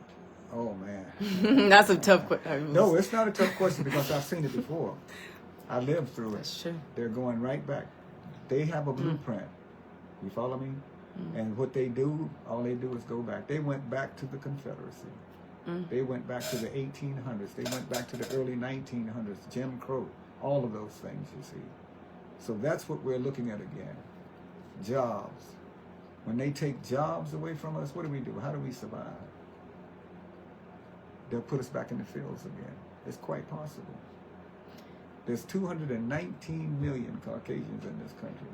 Oh, man. That's a tough question. No, it's not a tough question because I've seen it before. I lived through it. That's true. They're going right back. They have a blueprint. You follow me? And what they do, all they do is go back. They went back to the Confederacy. They went back to the 1800s. They went back to the early 1900s, Jim Crow, all of those things, you see. So that's what we're looking at again. Jobs. When they take jobs away from us, what do? How do we survive? They'll put us back in the fields again. It's quite possible. There's 219 million Caucasians in this country.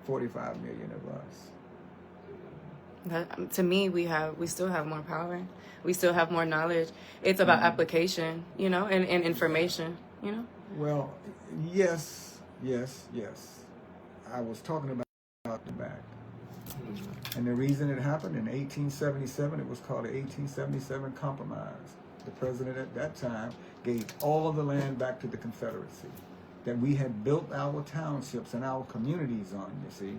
45 million of us. To me, we still have more power. We still have more knowledge. It's about application, and information, Well, yes. I was talking about the back. And the reason it happened in 1877, it was called the 1877 Compromise. The president at that time gave all of the land back to the Confederacy that we had built our townships and our communities on, you see.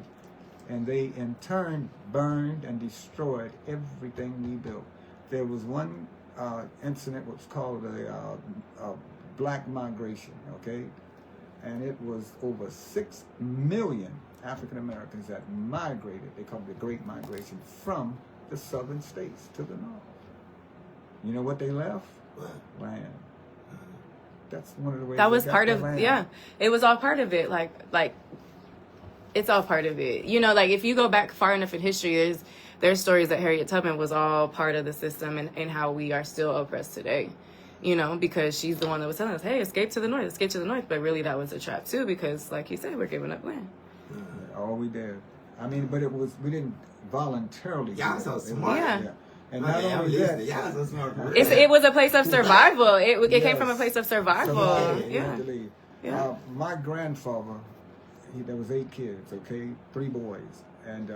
And they, in turn, burned and destroyed everything we built. There was one incident which was called a black migration, okay? And it was over 6 million African Americans that migrated, they called it the Great Migration, from the southern states to the north. You know what they left? Land. That's one of the ways that was part of land. It was all part of it. Like it's all part of it. Like if you go back far enough in history, there's stories that Harriet Tubman was all part of the system and how we are still oppressed today. Because she's the one that was telling us, hey, escape to the north. But really that was a trap too, because like you said, we're giving up land. All we did. I mean, but we didn't voluntarily. Y'all so smart. Yeah. And not only that, y'all so smart. It was a place of survival. It came from a place of survival. My grandfather, there was 8 kids, okay, 3 boys, and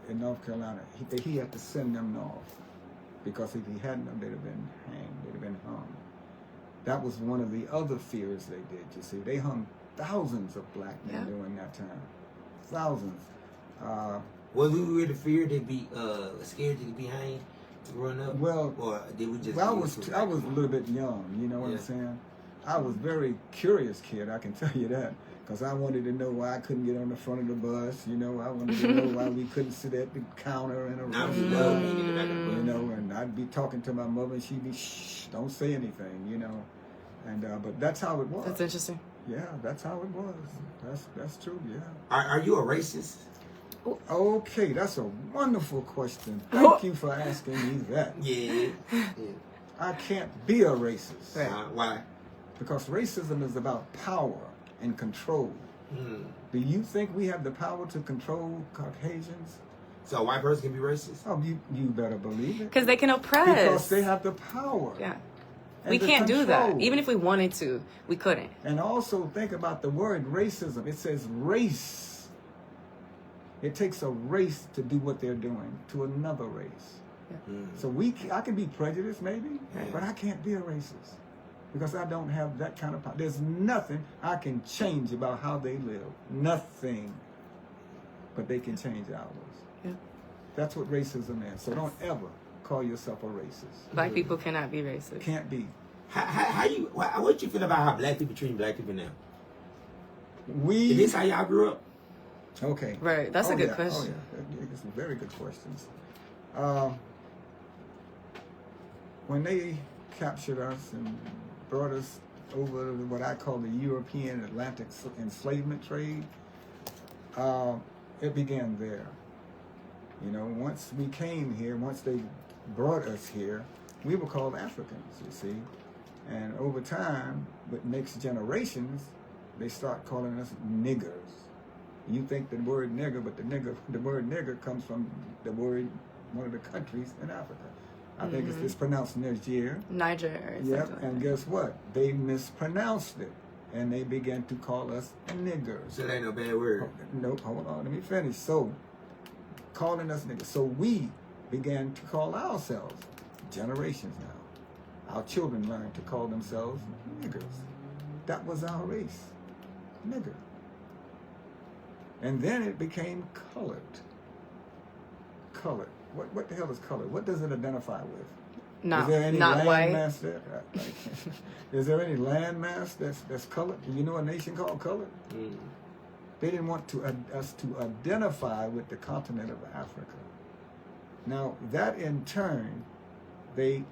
in North Carolina, he had to send them north because if he hadn't, they'd have been hanged, they'd have been hung. That was one of the other fears they did. You see, they hung thousands of black men during that time, thousands. Was we really feared to be scared to be hanged growing up? Well, or did we just? Well, I was a little bit young. You know what I'm saying? I was a very curious kid. I can tell you that, because I wanted to know why I couldn't get on the front of the bus. I wanted to know why we couldn't sit at the counter in a restaurant. And I'd be talking to my mother, and she'd be, shh, don't say anything. And but that's how it was. That's interesting. Yeah, that's how it was. That's true. Yeah. Are you a racist? Okay, that's a wonderful question. Thank you for asking me that. Yeah. I can't be a racist. Why? Because racism is about power and control. Do you think we have the power to control Caucasians? So a white person can be racist? Oh, you better believe it. Because they can oppress. Because they have the power. Yeah. We can't do that. Even if we wanted to, we couldn't. And also think about the word racism. It says race. It takes a race to do what they're doing to another race. Yeah. So I can be prejudiced maybe, but I can't be a racist because I don't have that kind of power. There's nothing I can change about how they live. Nothing. But they can change ours. Yeah. That's what racism is. So don't ever call yourself a racist. Black people cannot be racist. Can't be. What you feel about how black people treat black people now? Is this how y'all grew up? Okay. Right. That's a good question. Oh, yeah. It's very good questions. When they captured us and brought us over what I call the European Atlantic enslavement trade, it began there. Once we came here, once they brought us here, we were called Africans, you see. And over time, with next generations, they start calling us niggers. You think the word nigger, but the word nigger comes from the word, one of the countries in Africa. I think it's pronounced Niger. Niger. Yep, and guess what? They mispronounced it, and they began to call us niggers. So that ain't no bad word. No, hold on, let me finish. So, calling us niggers. So we began to call ourselves, generations now. Our children learned to call themselves niggers. That was our race, nigger. And then it became colored. Colored. What the hell is colored? What does it identify with? Not, is there any not white. Mass there? Is there any landmass that's colored? Do you know a nation called colored? Mm. They didn't want us to identify with the continent of Africa. Now, that in turn, they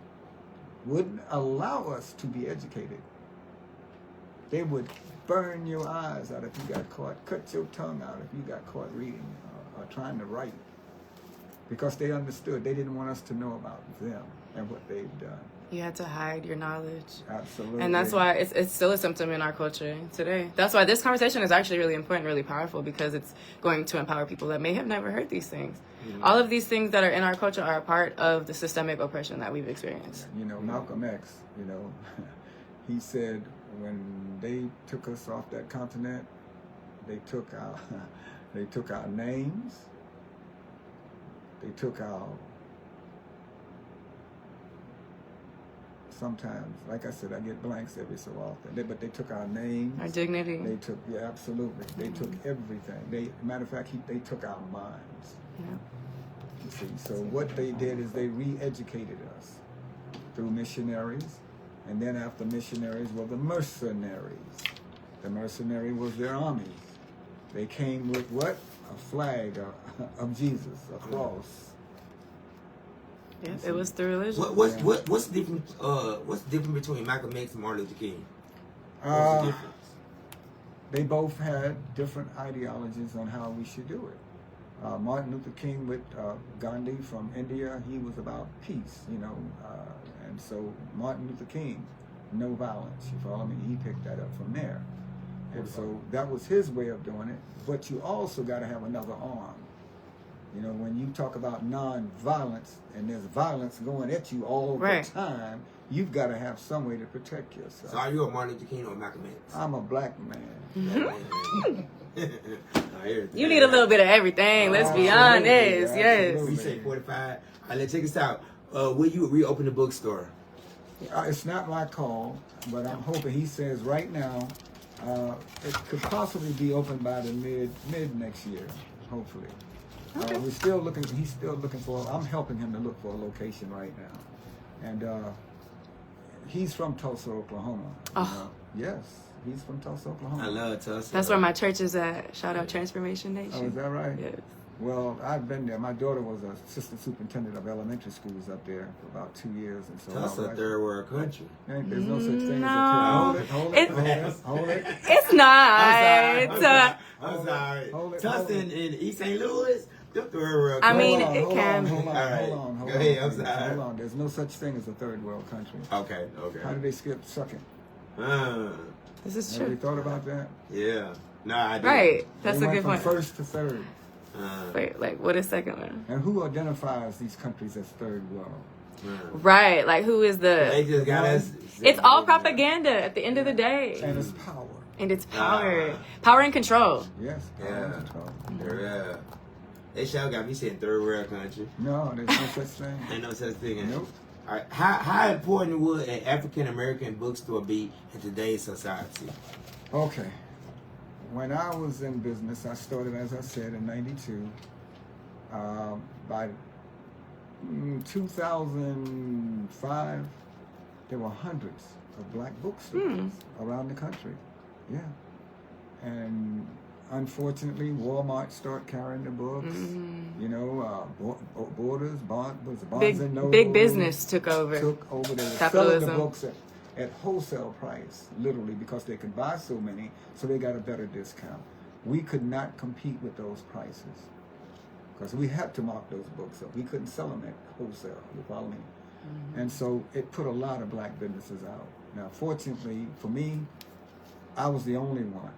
wouldn't allow us to be educated. They would burn your eyes out if you got caught, cut your tongue out if you got caught reading or trying to write. Because they understood. They didn't want us to know about them and what they've done. You had to hide your knowledge. Absolutely. And that's why it's still a symptom in our culture today. That's why this conversation is actually really important, really powerful, because it's going to empower people that may have never heard these things. Mm-hmm. All of these things that are in our culture are a part of the systemic oppression that we've experienced. You know, Malcolm X, you know, he said when they took us off that continent, they took our names, they took our, sometimes, like I said, I get blanks every so often, but they took our names. Our dignity. They took, yeah, absolutely. They took everything. Matter of fact, they took our minds. Yeah. You see, so what they did is they re-educated us through missionaries, and then after missionaries were the mercenaries. The mercenary was their armies. They came with what? A flag of Jesus, a cross. Yeah, it was through religion. What's different? What's different between Malcolm X and Martin Luther King? What's the difference? They both had different ideologies on how we should do it. Martin Luther King with Gandhi from India, he was about peace, you know, and so Martin Luther King, no violence. You follow me? He picked that up from there, and so that was his way of doing it. But you also got to have another arm. You know, when you talk about non-violence and there's violence going at you all the time, you've got to have some way to protect yourself. So are you a Martin Luther King or Malcolm X? I'm a black man. You need a little bit of everything, let's be honest. Yes. We say 45. All right, let's check this out. Will you reopen the bookstore? It's not my call, but I'm hoping. He says right now it could possibly be open by the mid next year, hopefully. We're still looking. He's still looking for. I'm helping him to look for a location right now, and he's from Tulsa, Oklahoma. Oh, yes, he's from Tulsa, Oklahoma. I love Tulsa. That's where my church is at. Shout out Transformation Nation. Oh, is that right? Yes. Well, I've been there. My daughter was an assistant superintendent of elementary schools up there for about 2 years, and so Tulsa, third world country. There's no such thing No. as a hold it. It's not. I'm sorry. Tulsa in East St. Louis. Third world I country. mean, it can be. Hold on. Go ahead, I'm sorry. Hold on. There's no such thing as a third world country. Okay. How did they skip sucking? This is Have true. you thought about that? Yeah. No, I didn't. Right. That's They a went good from point. first to third. Wait, like, what is second one? And who identifies these countries as third world? Right. Like, who is They the... just got us. It's all propaganda at the end of the day. And it's power. And it's power. Power and control. Yes. Power and control. Yeah. They sure got me saying third world country. No, there's no such thing. Ain't no such thing. Nope. All right. How important would an African American bookstore be in today's society? Okay. When I was in business, I started, as I said, in '92. By 2005, there were hundreds of black bookstores around the country. Yeah. And unfortunately, Walmart started carrying the books. You know, Barnes and Noble. Big business took over. They were selling the books at wholesale price, literally, because they could buy so many, so they got a better discount. We could not compete with those prices because we had to mark those books up. We couldn't sell them at wholesale, you follow me? And so it put a lot of black businesses out. Now, fortunately for me, I was the only one,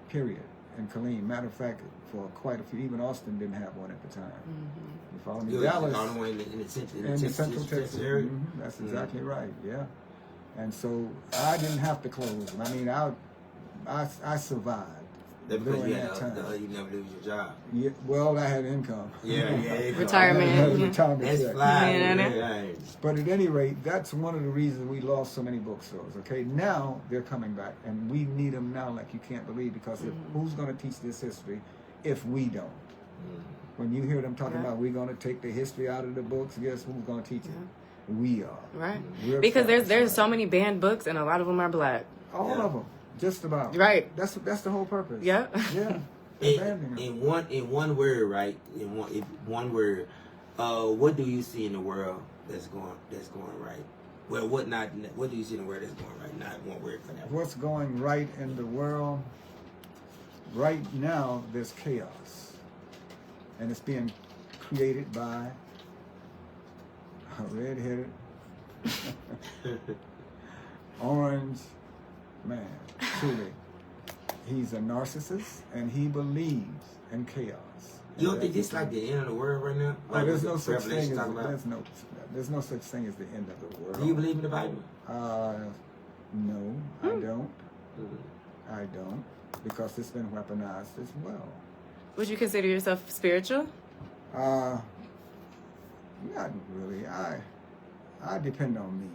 period. in Killeen. Matter of fact, for quite a few, even Austin didn't have one at the time. Mm-hmm. You follow me? Dallas, all the way in the Central Texas area. Mm-hmm. That's exactly right. Yeah. And so I didn't have to close them. I mean, I survived. That's because you never lose your job. Yeah, well, I had income. Yeah. Retirement. Retirement. That's fly. Yeah. But at any rate, that's one of the reasons we lost so many bookstores. Okay, now they're coming back, and we need them now like you can't believe, because who's going to teach this history if we don't? When you hear them talking about we're going to take the history out of the books, guess who's going to teach it? We are. Right. Because there's so many banned books, and a lot of them are black. All of them. Just about. Right. That's the whole purpose. Yeah. Yeah. In one word, right? In one word, what do you see in the world that's going right? Well, what do you see in the world that's going right? Not one word for that. What's going right in the world? Right now, there's chaos, and it's being created by a red-headed, orange man. Truly, he's a narcissist, and he believes in chaos. You don't think this like the end of the world right now? Like there's no such thing as there's no such thing as the end of the world. Do you believe in the Bible? No, I don't. I don't, because it's been weaponized as well. Would you consider yourself spiritual? Not really. I depend on me.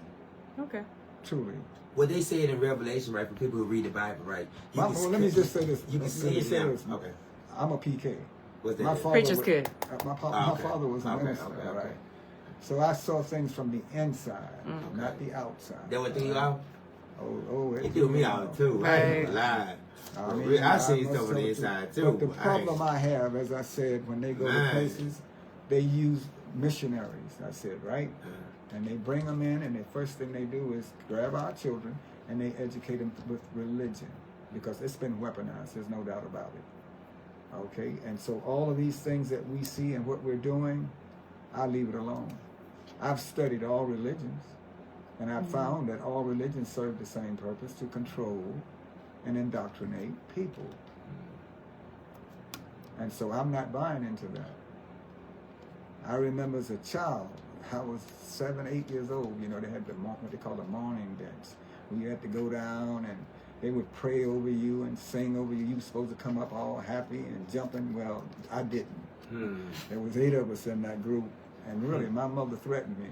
Okay. Truly. What they say in Revelation, right, for people who read the Bible, right? Let me just say this. You can see it now. Okay. I'm a PK. What's that? My father Preacher's kid. My father was a minister, right? So I saw things from the inside, not the outside. That what threw you out? It threw me out too. Right. I see stuff on the inside too. But the problem I have, as I said, when they go to places, they use missionaries. I said, right? And they bring them in, and the first thing they do is grab our children and they educate them with religion, because it's been weaponized. There's no doubt about it. Okay, and so all of these things that we see and what we're doing, I leave it alone. I've studied all religions, and I've found that all religions serve the same purpose: to control and indoctrinate people. And so I'm not buying into that. I remember as a child, I was 7, 8 years old. You know, they had what they call the morning dance, where you had to go down and they would pray over you and sing over you. You were supposed to come up all happy and jumping. Well, I didn't. There was 8 of us in that group, and really, my mother threatened me.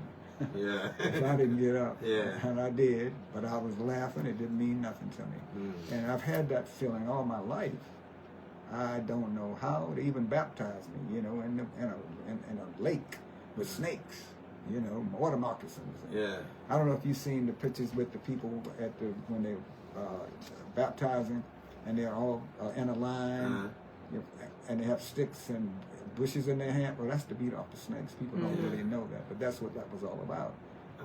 Yeah. If I didn't get up. Yeah. And I did, but I was laughing. It didn't mean nothing to me. And I've had that feeling all my life. I don't know how they even baptized me, you know, in a lake with snakes, you know, water moccasins. Yeah. I don't know if you've seen the pictures with the people when they're baptizing, and they're all in a line, and they have sticks and bushes in their hand. Well, that's to beat off the snakes. People don't really know that, but that's what that was all about.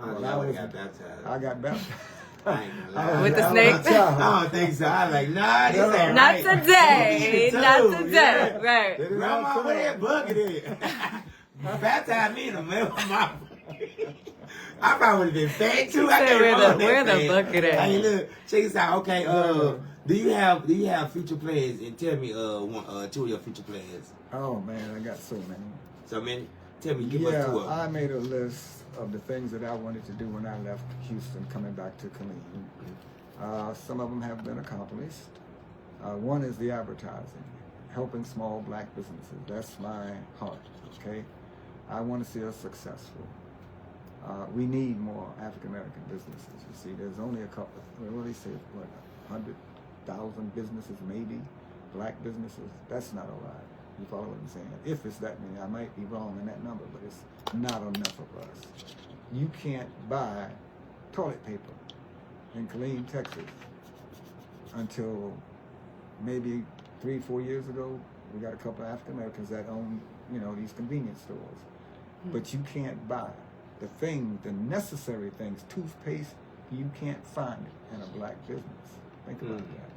I got baptized. I got baptized. With the snake? I don't think so. I'm like, nah, this ain't not right. Today. Not today. Yeah. Right. Grandma over there bucketed. Baptized me in the middle of my I probably would have been fat too. I can't where the bucket at? Hey, look, check this out. Okay, do you have future plans? And tell me 2 of your future plans. Oh man, I got so many. So many? Tell me, give us 2 of them. I made a list of the things that I wanted to do when I left Houston, coming back to Killeen. Some of them have been accomplished. One is the advertising, helping small black businesses. That's my heart, okay? I want to see us successful. We need more African-American businesses. You see, there's only a couple, what they say, 100,000 businesses maybe, black businesses. That's not a lot. You follow what I'm saying? If it's that many, I might be wrong in that number, but it's not enough of us. You can't buy toilet paper in Killeen, Texas until maybe 3-4 years ago. We got a couple of African Americans that own, you know, these convenience stores. But you can't buy the necessary things, toothpaste, you can't find it in a black business. Think about that.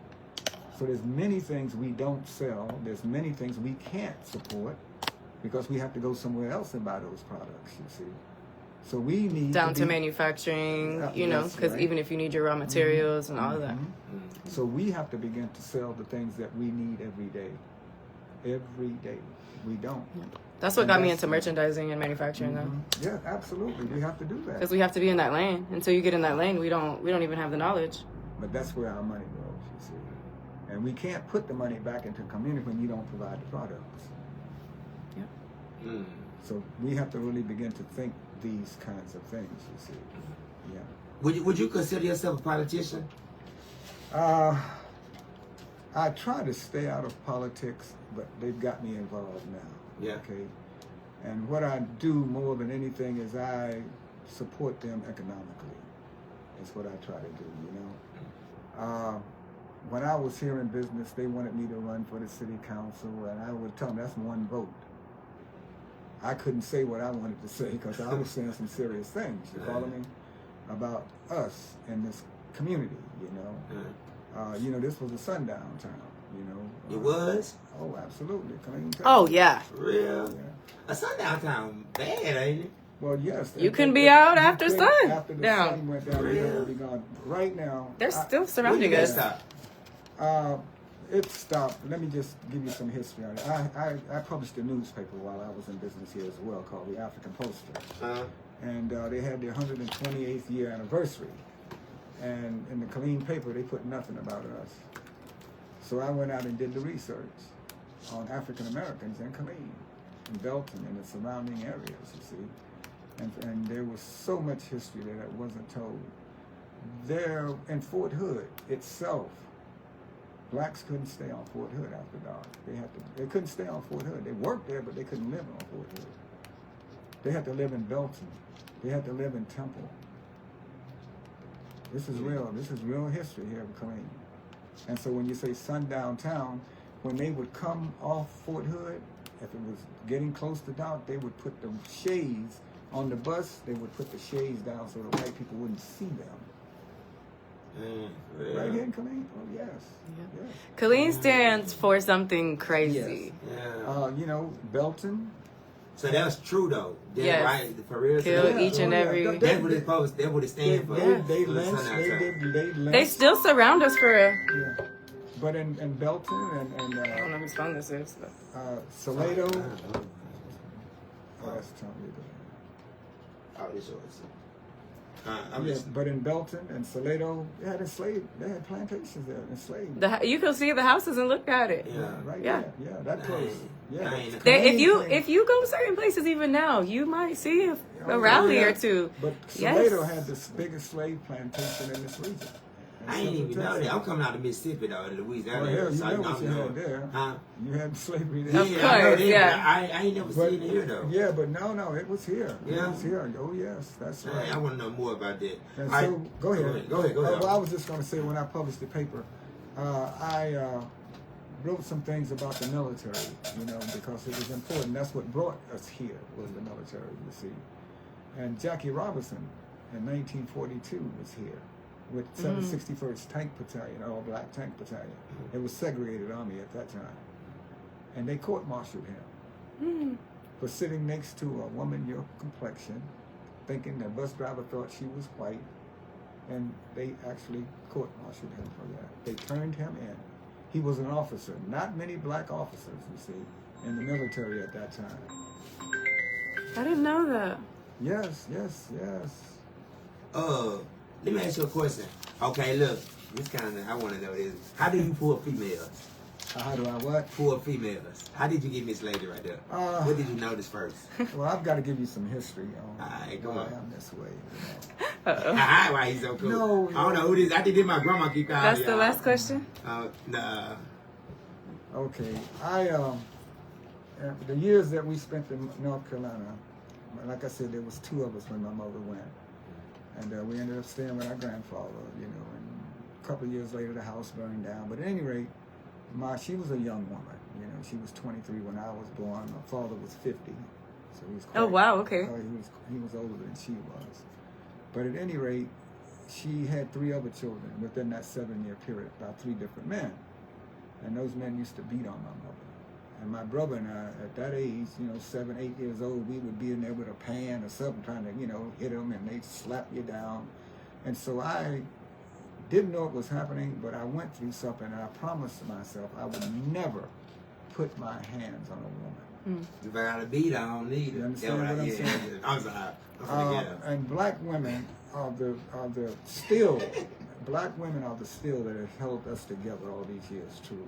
So there's many things we don't sell. There's many things we can't support because we have to go somewhere else and buy those products, you see. So we need down to manufacturing, you know, because right. Even if you need your raw materials and all of that. So we have to begin to sell the things that we need every day. Every day. We don't. That's what got me into merchandising and manufacturing, though. Yeah, absolutely. We have to do that. Because we have to be in that lane. Until you get in that lane, we don't even have the knowledge. But that's where our money goes, you see. And we can't put the money back into the community when you don't provide the products. Yeah. So we have to really begin to think these kinds of things, you see. Yeah. Would you consider yourself a politician? I try to stay out of politics, but they've got me involved now. Yeah. Okay. And what I do more than anything is I support them economically. That's what I try to do, you know. When I was here in business, they wanted me to run for the city council, and I would tell them that's one vote. I couldn't say what I wanted to say because I was saying some serious things, you follow me, about us in this community, you know. You know, this was a sundown town, you know. It was? Oh, absolutely. Clean town. Oh, yeah. For real? Yeah. A sundown town, bad, ain't it? Well, yes. You can be out after sun. After the sun went down, we'll be gone. Right now. They're still surrounding us. It stopped. Let me just give you some history on it. I published a newspaper while I was in business here as well called the African Poster. And they had their 128th year anniversary. And in the Killeen paper, they put nothing about us. So I went out and did the research on African Americans in Killeen, in Belton, and the surrounding areas, you see. And there was so much history that wasn't told. There, in Fort Hood itself, blacks couldn't stay on Fort Hood after dark. They couldn't stay on Fort Hood. They worked there, but they couldn't live on Fort Hood. They had to live in Belton. They had to live in Temple. This is real. This is real history here in Killeen. And so when you say sundown town, when they would come off Fort Hood, if it was getting close to dark, they would put the shades on the bus. They would put the shades down so the white people wouldn't see them. Right here in Killeen? Oh, yes. Yeah. Yes. Killeen stands for something crazy. Yes. Yeah. You know, Belton. So that's true, though. Yes. Right? For real. Kill each and every... That's what it's supposed to, that's what it stands for. They lynched. They still surround us for real. Yeah. But in Belton and I don't know whose phone this is. Salado. Oh, that's totally good. Oh, it's yours. But in Belton and Salado, they had plantations there, enslaved. You can see the houses and look at it. Yeah, right. Yeah, that close. Yeah. If you go to certain places even now, you might see a rally or two. But Salado had the biggest slave plantation in this region. I ain't even know that. I'm coming out of Mississippi, though, in Louisiana. Well, hell, you know what you had there. Huh? You had slavery there. Of course, yeah. I ain't never seen it here, though. Yeah, but no, it was here. Yeah? It was here. Oh, yes, that's right. I want to know more about that. And so, go ahead. Go ahead. Well, I was just going to say, when I published the paper, I wrote some things about the military, you know, because it was important. That's what brought us here, was the military, you see. And Jackie Robinson in 1942 was here with 761st Tank Battalion, all black tank battalion. It was segregated army at that time. And they court-martialed him for sitting next to a woman your complexion, thinking the bus driver thought she was white, and they actually court-martialed him for that. They turned him in. He was an officer. Not many black officers, you see, in the military at that time. I didn't know that. Yes. Let me ask you a question. Okay, look, this kind of, I want to know this. How do you pull females? How do I what? Pull females. How did you get Miss Lady right there? What did you notice first? Well, I've got to give you some history on why I am this way. You know. Why he's so cool? No, I don't know who this is. I think this my grandma keep calling. That's the last question? Nah. Okay. The years that we spent in North Carolina, like I said, there was two of us when my mother went. And we ended up staying with our grandfather, you know, and a couple of years later the house burned down. But at any rate, she was a young woman, you know. She was 23 when I was born. My father was 50, so he was quite, oh, wow, okay. He was older than she was. But at any rate, she had 3 other children within that 7-year period by 3 different men. And those men used to beat on my mother. And my brother and I, at that age, 7, 8 years old, we would be in there with a pan or something trying to, hit them, and they'd slap you down. And so I didn't know what was happening, but I went through something, and I promised myself I would never put my hands on a woman. If I got a beat, I don't need it. You understand what I'm saying? I'm sorry. And black women are the black women are the steel that have held us together all these years, truly.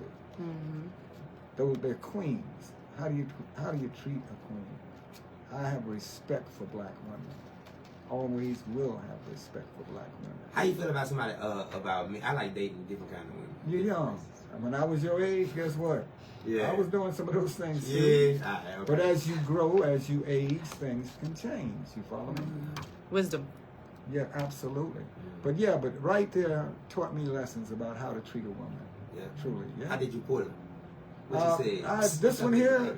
They're queens. How do you treat a queen? I have respect for black women. Always will have respect for black women. How you feel about somebody about me? I like dating different kind of women. You're young. When I was your age, guess what? Yeah. I was doing some of those things too. Yeah. Okay. But as you grow, as you age, things can change. You follow me? Wisdom. Yeah, absolutely. But right there taught me lessons about how to treat a woman. Yeah. Truly. Yeah. How did you put it? What you said?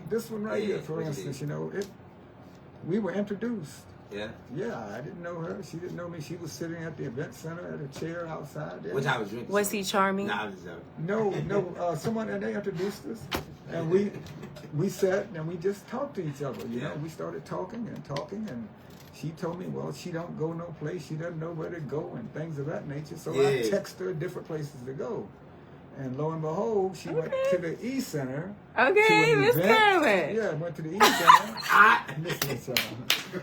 This one right here, for instance, we were introduced. Yeah? Yeah, I didn't know her. She didn't know me. She was sitting at the event center at a chair outside there. Which I was drinking. Was he charming? Nah, I was joking. No. Someone, and they introduced us. And we sat and we just talked to each other. You know, we started talking, and she told me, well, she don't go no place. She doesn't know where to go and things of that nature. So I text her different places to go. And lo and behold, she went to the E Center. Okay, Miss Carolyn. Yeah, went to the E Center.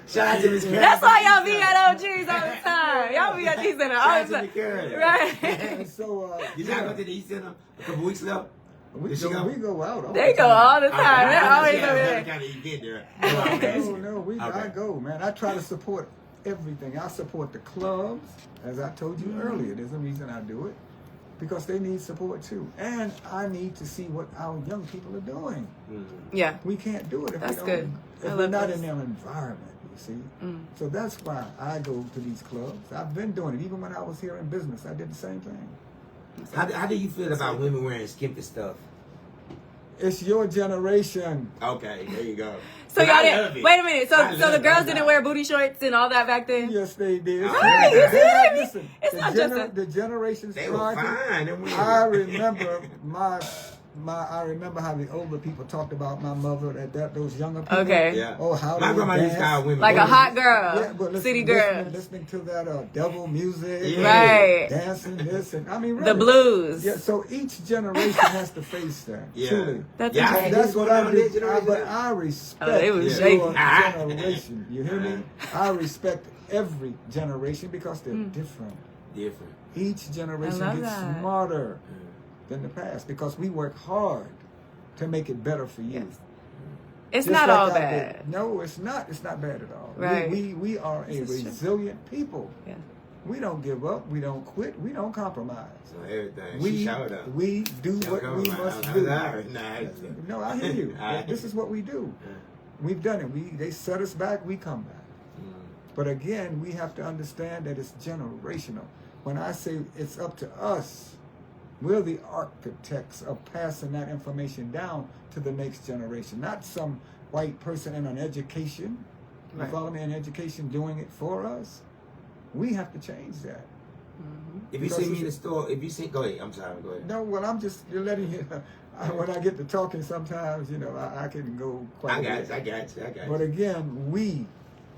Shout out to Miss Carolyn. That's why y'all be at OGs all the time. Y'all be at the E Center all the time. Right. And so, did y'all go to the E Center a couple weeks ago? We go out. They go all the time. They're always over there. Kind of event there. No, I go, man. I try to support everything. I support the clubs, as I told you earlier. There's a reason I do it. Because they need support too. And I need to see what our young people are doing. Yeah. We can't do it if we're not in their environment, you see. So that's why I go to these clubs. I've been doing it. Even when I was here in business, I did the same thing. How do you feel about women wearing skimpy stuff? It's your generation. Okay, there you go. So y'all didn't, wait a minute. So the girls didn't wear booty shorts and all that back then? Yes, they did. Right, Listen, it's not just the generations they were fine. I remember I remember how the older people talked about my mother, those younger people. Okay. Yeah. Oh, how my grandma used to call women like a hot girl, but city girl, listening to that devil music, right? Dancing this and I mean really, the blues. Yeah. So each generation has to face that. Yeah. Truly. That's what I do. But I respect your generation. You hear me? I respect every generation because they're different. Each generation gets smarter than the past because we work hard to make it better for you. Yes. It's not all bad. No, it's not. It's not bad at all. Right. We are a resilient people. Yeah. We don't give up. We don't quit. We don't compromise. So everything. We do what we must do. No, I hear you. This is what we do. We've done it. They set us back. We come back. But again, we have to understand that it's generational. When I say it's up to us, we're the architects of passing that information down to the next generation, not some white person in an education. You follow me? An education doing it for us. We have to change that. If you see me in the store, go ahead. I'm sorry. Go ahead. No, well, I'm just letting you. When I get to talking, sometimes I can go quite. I got you. But again,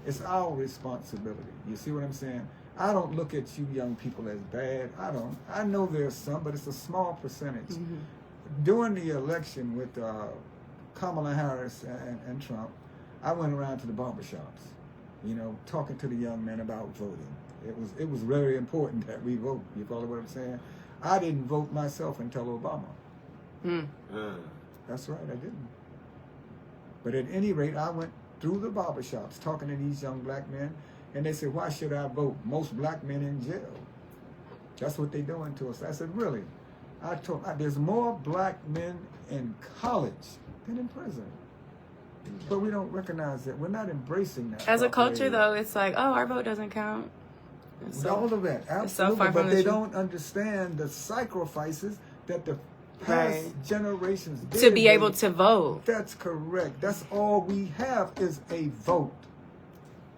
it's our responsibility. You see what I'm saying? I don't look at you young people as bad. I know there's some, but it's a small percentage. During the election with Kamala Harris and Trump, I went around to the barbershops, talking to the young men about voting. It was very important that we vote. You follow what I'm saying? I didn't vote myself until Obama. That's right, I didn't. But at any rate, I went through the barbershops talking to these young black men. And they said, why should I vote? Most black men in jail. That's what they're doing to us. I said, really? There's more black men in college than in prison. But we don't recognize that. We're not embracing that. As a culture, though, it's like, oh, our vote doesn't count. All of that, absolutely. But they don't understand the sacrifices that the past generations did. To be able to vote. That's correct. That's all we have is a vote.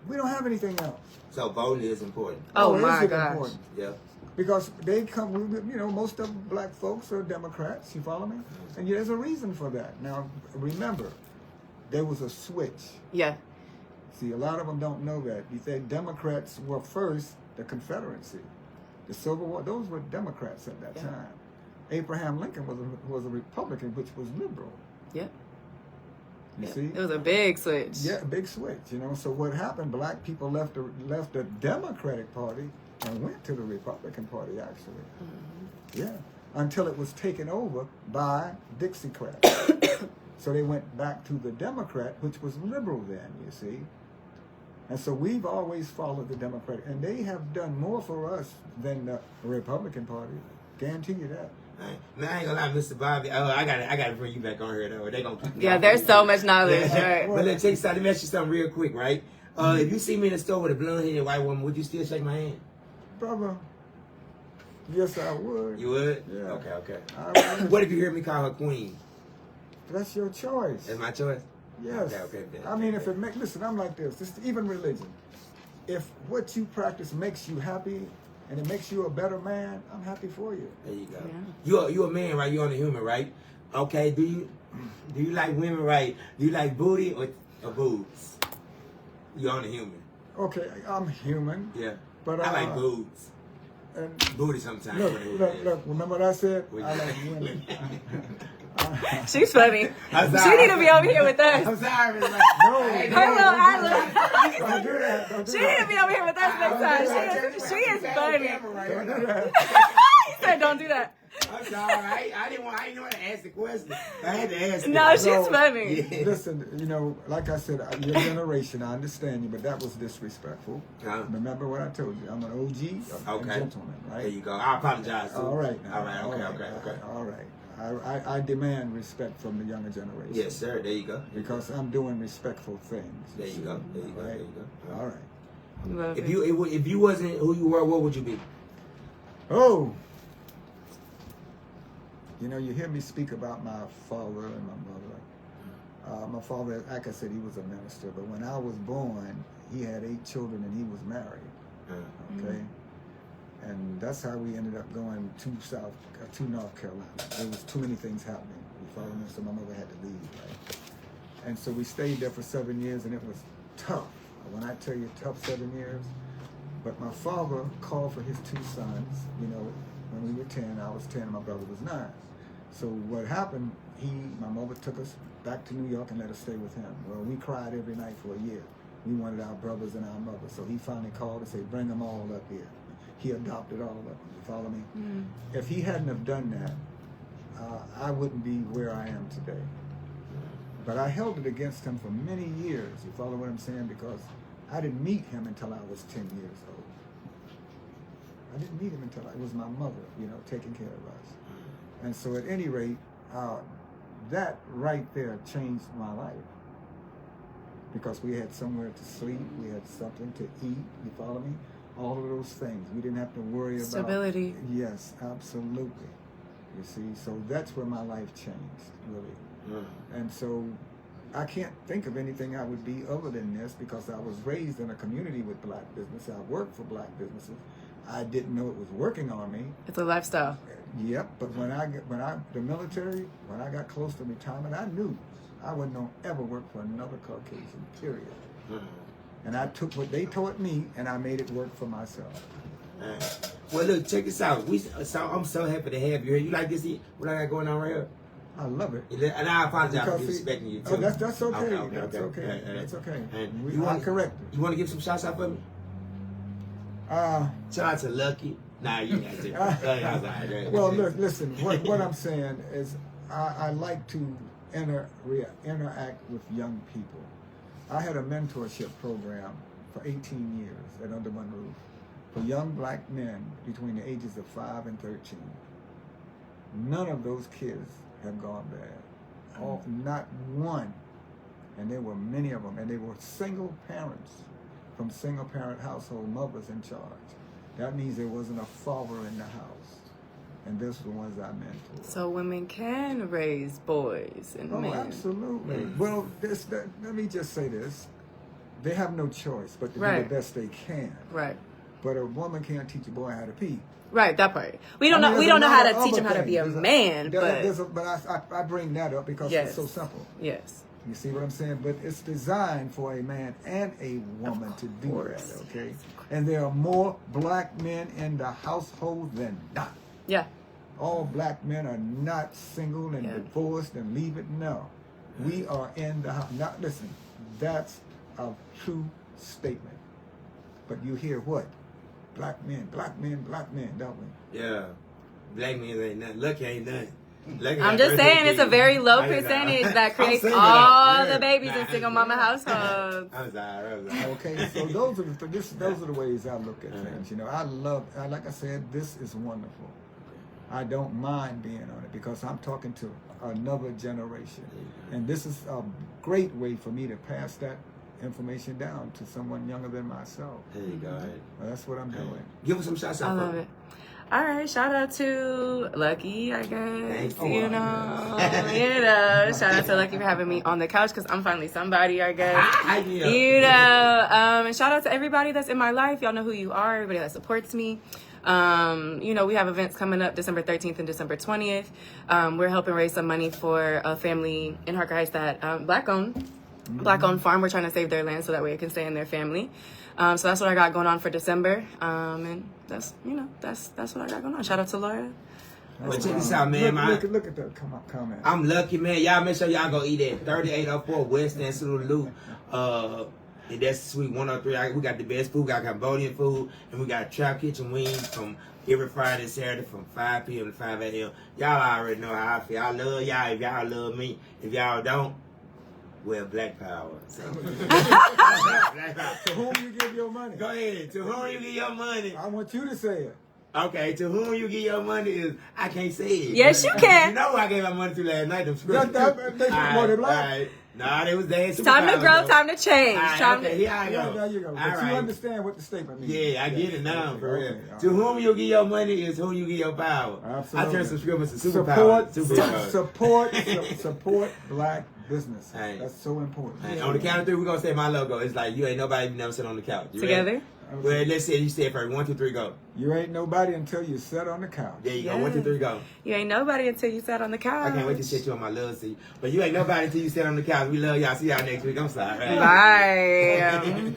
We don't have anything else. So voting is important. Oh my gosh. Yeah. Because they come, you know, most of black folks are Democrats, you follow me? And there's a reason for that. Now, remember, there was a switch. Yeah. See, a lot of them don't know that. You think Democrats were first the Confederacy. The Civil War, those were Democrats at that time. Abraham Lincoln was a Republican, which was liberal. Yep. You see? It was a big switch. Yeah, a big switch, you know. So what happened, black people left the Democratic Party and went to the Republican Party, actually. Mm-hmm. Yeah, until it was taken over by Dixiecrats. So they went back to the Democrat, which was liberal then, you see. And so we've always followed the Democratic, and they have done more for us than the Republican Party. Guarantee you that. Now, I ain't gonna lie, Mr. Bobby. Oh, I gotta bring you back on here though. They gonna keep me off there's here. so much knowledge. Right. But let's take let me ask you something real quick, right? If you see me in the store with a blonde-headed white woman, would you still shake my hand? Brother, yes, I would. You would? Yeah. Okay. I would. What if you hear me call her queen? That's your choice. That's my choice? Yes. Okay. I mean, if it makes, listen, I'm like this. This even religion. If what you practice makes you happy and it makes you a better man, I'm happy for you. There you go. You a man, right? You're on the human, right? Okay. Do you like women, right? Do you like booty or boobs? You're on the human. Okay, I'm human. Yeah. But I like boobs. And booty sometimes. Look. Remember what I said? I like women. She's funny. She need to be over here with us. I'm sorry. Like, Her little eyelid. Don't do that. She need to be over here with us next time. She is funny. Don't do that. He said, "Don't do that." I'm sorry. I didn't want to ask the question. I had to ask. No, she's funny. Yeah. Listen, you know, like I said, your generation, I understand you, but that was disrespectful. Remember what I told you. I'm an OG, a gentleman, right? There you go. I apologize. All right. Now. Okay. All right. I demand respect from the younger generation. Yes, sir. There you go. Because I'm doing respectful things. There you go. Right? All right. If you wasn't who you were, what would you be? Oh. You know, you hear me speak about my father and my mother. My father, like I said, he was a minister, but when I was born, he had 8 children and he was married. Okay? And that's how we ended up going to North Carolina. There was too many things happening. You follow me? So my mother had to leave, right? And so we stayed there for 7 years, and it was tough. When I tell you tough 7 years, but my father called for his 2 sons. You know, when we were 10, I was 10, and my brother was 9. So what happened? My mother took us back to New York and let us stay with him. Well, we cried every night for a year. We wanted our brothers and our mother. So he finally called and said, "Bring them all up here." He adopted all of them. You follow me? If he hadn't have done that, I wouldn't be where I am today. But I held it against him for many years. You follow what I'm saying? Because I didn't meet him until I was 10 years old. I didn't meet him until it was my mother, you know, taking care of us. And so at any rate, that right there changed my life. Because we had somewhere to sleep, we had something to eat, you follow me? All of those things. We didn't have to worry about stability. Yes, absolutely. You see, so that's where my life changed, really. And so I can't think of anything I would be other than this, because I was raised in a community with black business. I worked for black businesses. I didn't know it was working on me. It's a lifestyle. Yep, but when I got close to retirement, I knew I wasn't gonna ever work for another Caucasian, period. And I took what they taught me and I made it work for myself. Well, look, check this out. I'm so happy to have you here. You like this? What I got going on right here? I love it. And I apologize for disrespecting you too. Oh, that's okay. Okay. That's okay. And I correct it. You want to give some shots out for me? Shout out to Lucky. Nah, you got to. Well, look, listen. What I'm saying is, I like to interact with young people. I had a mentorship program for 18 years at Under One Roof for young black men between the ages of 5 and 13. None of those kids have gone bad. Not one. And there were many of them. And they were single parents from single parent household, mothers in charge. That means there wasn't a father in the house. And those are the ones I mentored. So women can raise boys and men. Oh, absolutely. Well, let me just say this. They have no choice but to do the best they can. Right. but a woman can't teach a boy how to pee. Right, that part. We don't know. We don't know how to teach him how to be a man. But I bring that up because it's so simple. Yes. You see what I'm saying? But it's designed for a man and a woman to do that. Okay. And there are more black men in the household than not. Yeah. All black men are not single and divorced and leave it. No. We are in the house. Now, listen, that's a true statement. But you hear what? Black men, don't we? Yeah. Black men ain't nothing. Lucky ain't nothing. I'm just saying it's a very low percentage that creates all the babies in single mama households. I'm sorry. Okay, so those are the ways I look at things. You know, like I said, this is wonderful. I don't mind being on it because I'm talking to another generation. And this is a great way for me to pass that information down to someone younger than myself. There you go. Well, that's what I'm doing. Give us some shots out. I love it. All right, shout out to Lucky, I guess. You know, shout out to Lucky for having me on the couch because I'm finally somebody, I guess. You know, and shout out to everybody that's in my life. Y'all know who you are. Everybody that supports me. You know, we have events coming up December 13th and December 20th. We're helping raise some money for a family in Harker Heights that black-owned farm. We're trying to save their land so that way it can stay in their family. So that's what I got going on for December. And that's what I got going on. Shout out to Laura. Well, check this out, man. Look at that comment. I'm lucky, man. Y'all make sure y'all go eat at 3804 West End Salute. And that's Suite 103. We got the best food. We got Cambodian food. And we got Trap Kitchen wings from every Friday and Saturday from 5 p.m. to 5 a.m. Y'all already know how I feel. I love y'all if y'all love me. If y'all don't, well, Black Power. So. Black Power. To whom you give your money? Go ahead. To whom you give your money? I want you to say it. Okay, to whom you give your money is, I can't say it. Yes, you can. You know who I gave my money to last night? Them scripts. Nah, they was there. Time to grow, time to change. Here I go. There you go. But you understand what the statement means. Yeah, I get it now, for real. To whom you give your money is whom you give your power. Absolutely. I turn some scripts to superpower. Support black business. That's so important. On the count of 3, we're going to say my logo. It's like, you ain't nobody you never sit on the couch. You together? Ready? Well, let's say you say it first. 1, 2, 3, go. You ain't nobody until you sit on the couch. There you go. 1, 2, 3, go. You ain't nobody until you sat on the couch. I can't wait to sit you on my love seat. But you ain't nobody until you sit on the couch. We love y'all. See y'all next week. I'm sorry. Bye.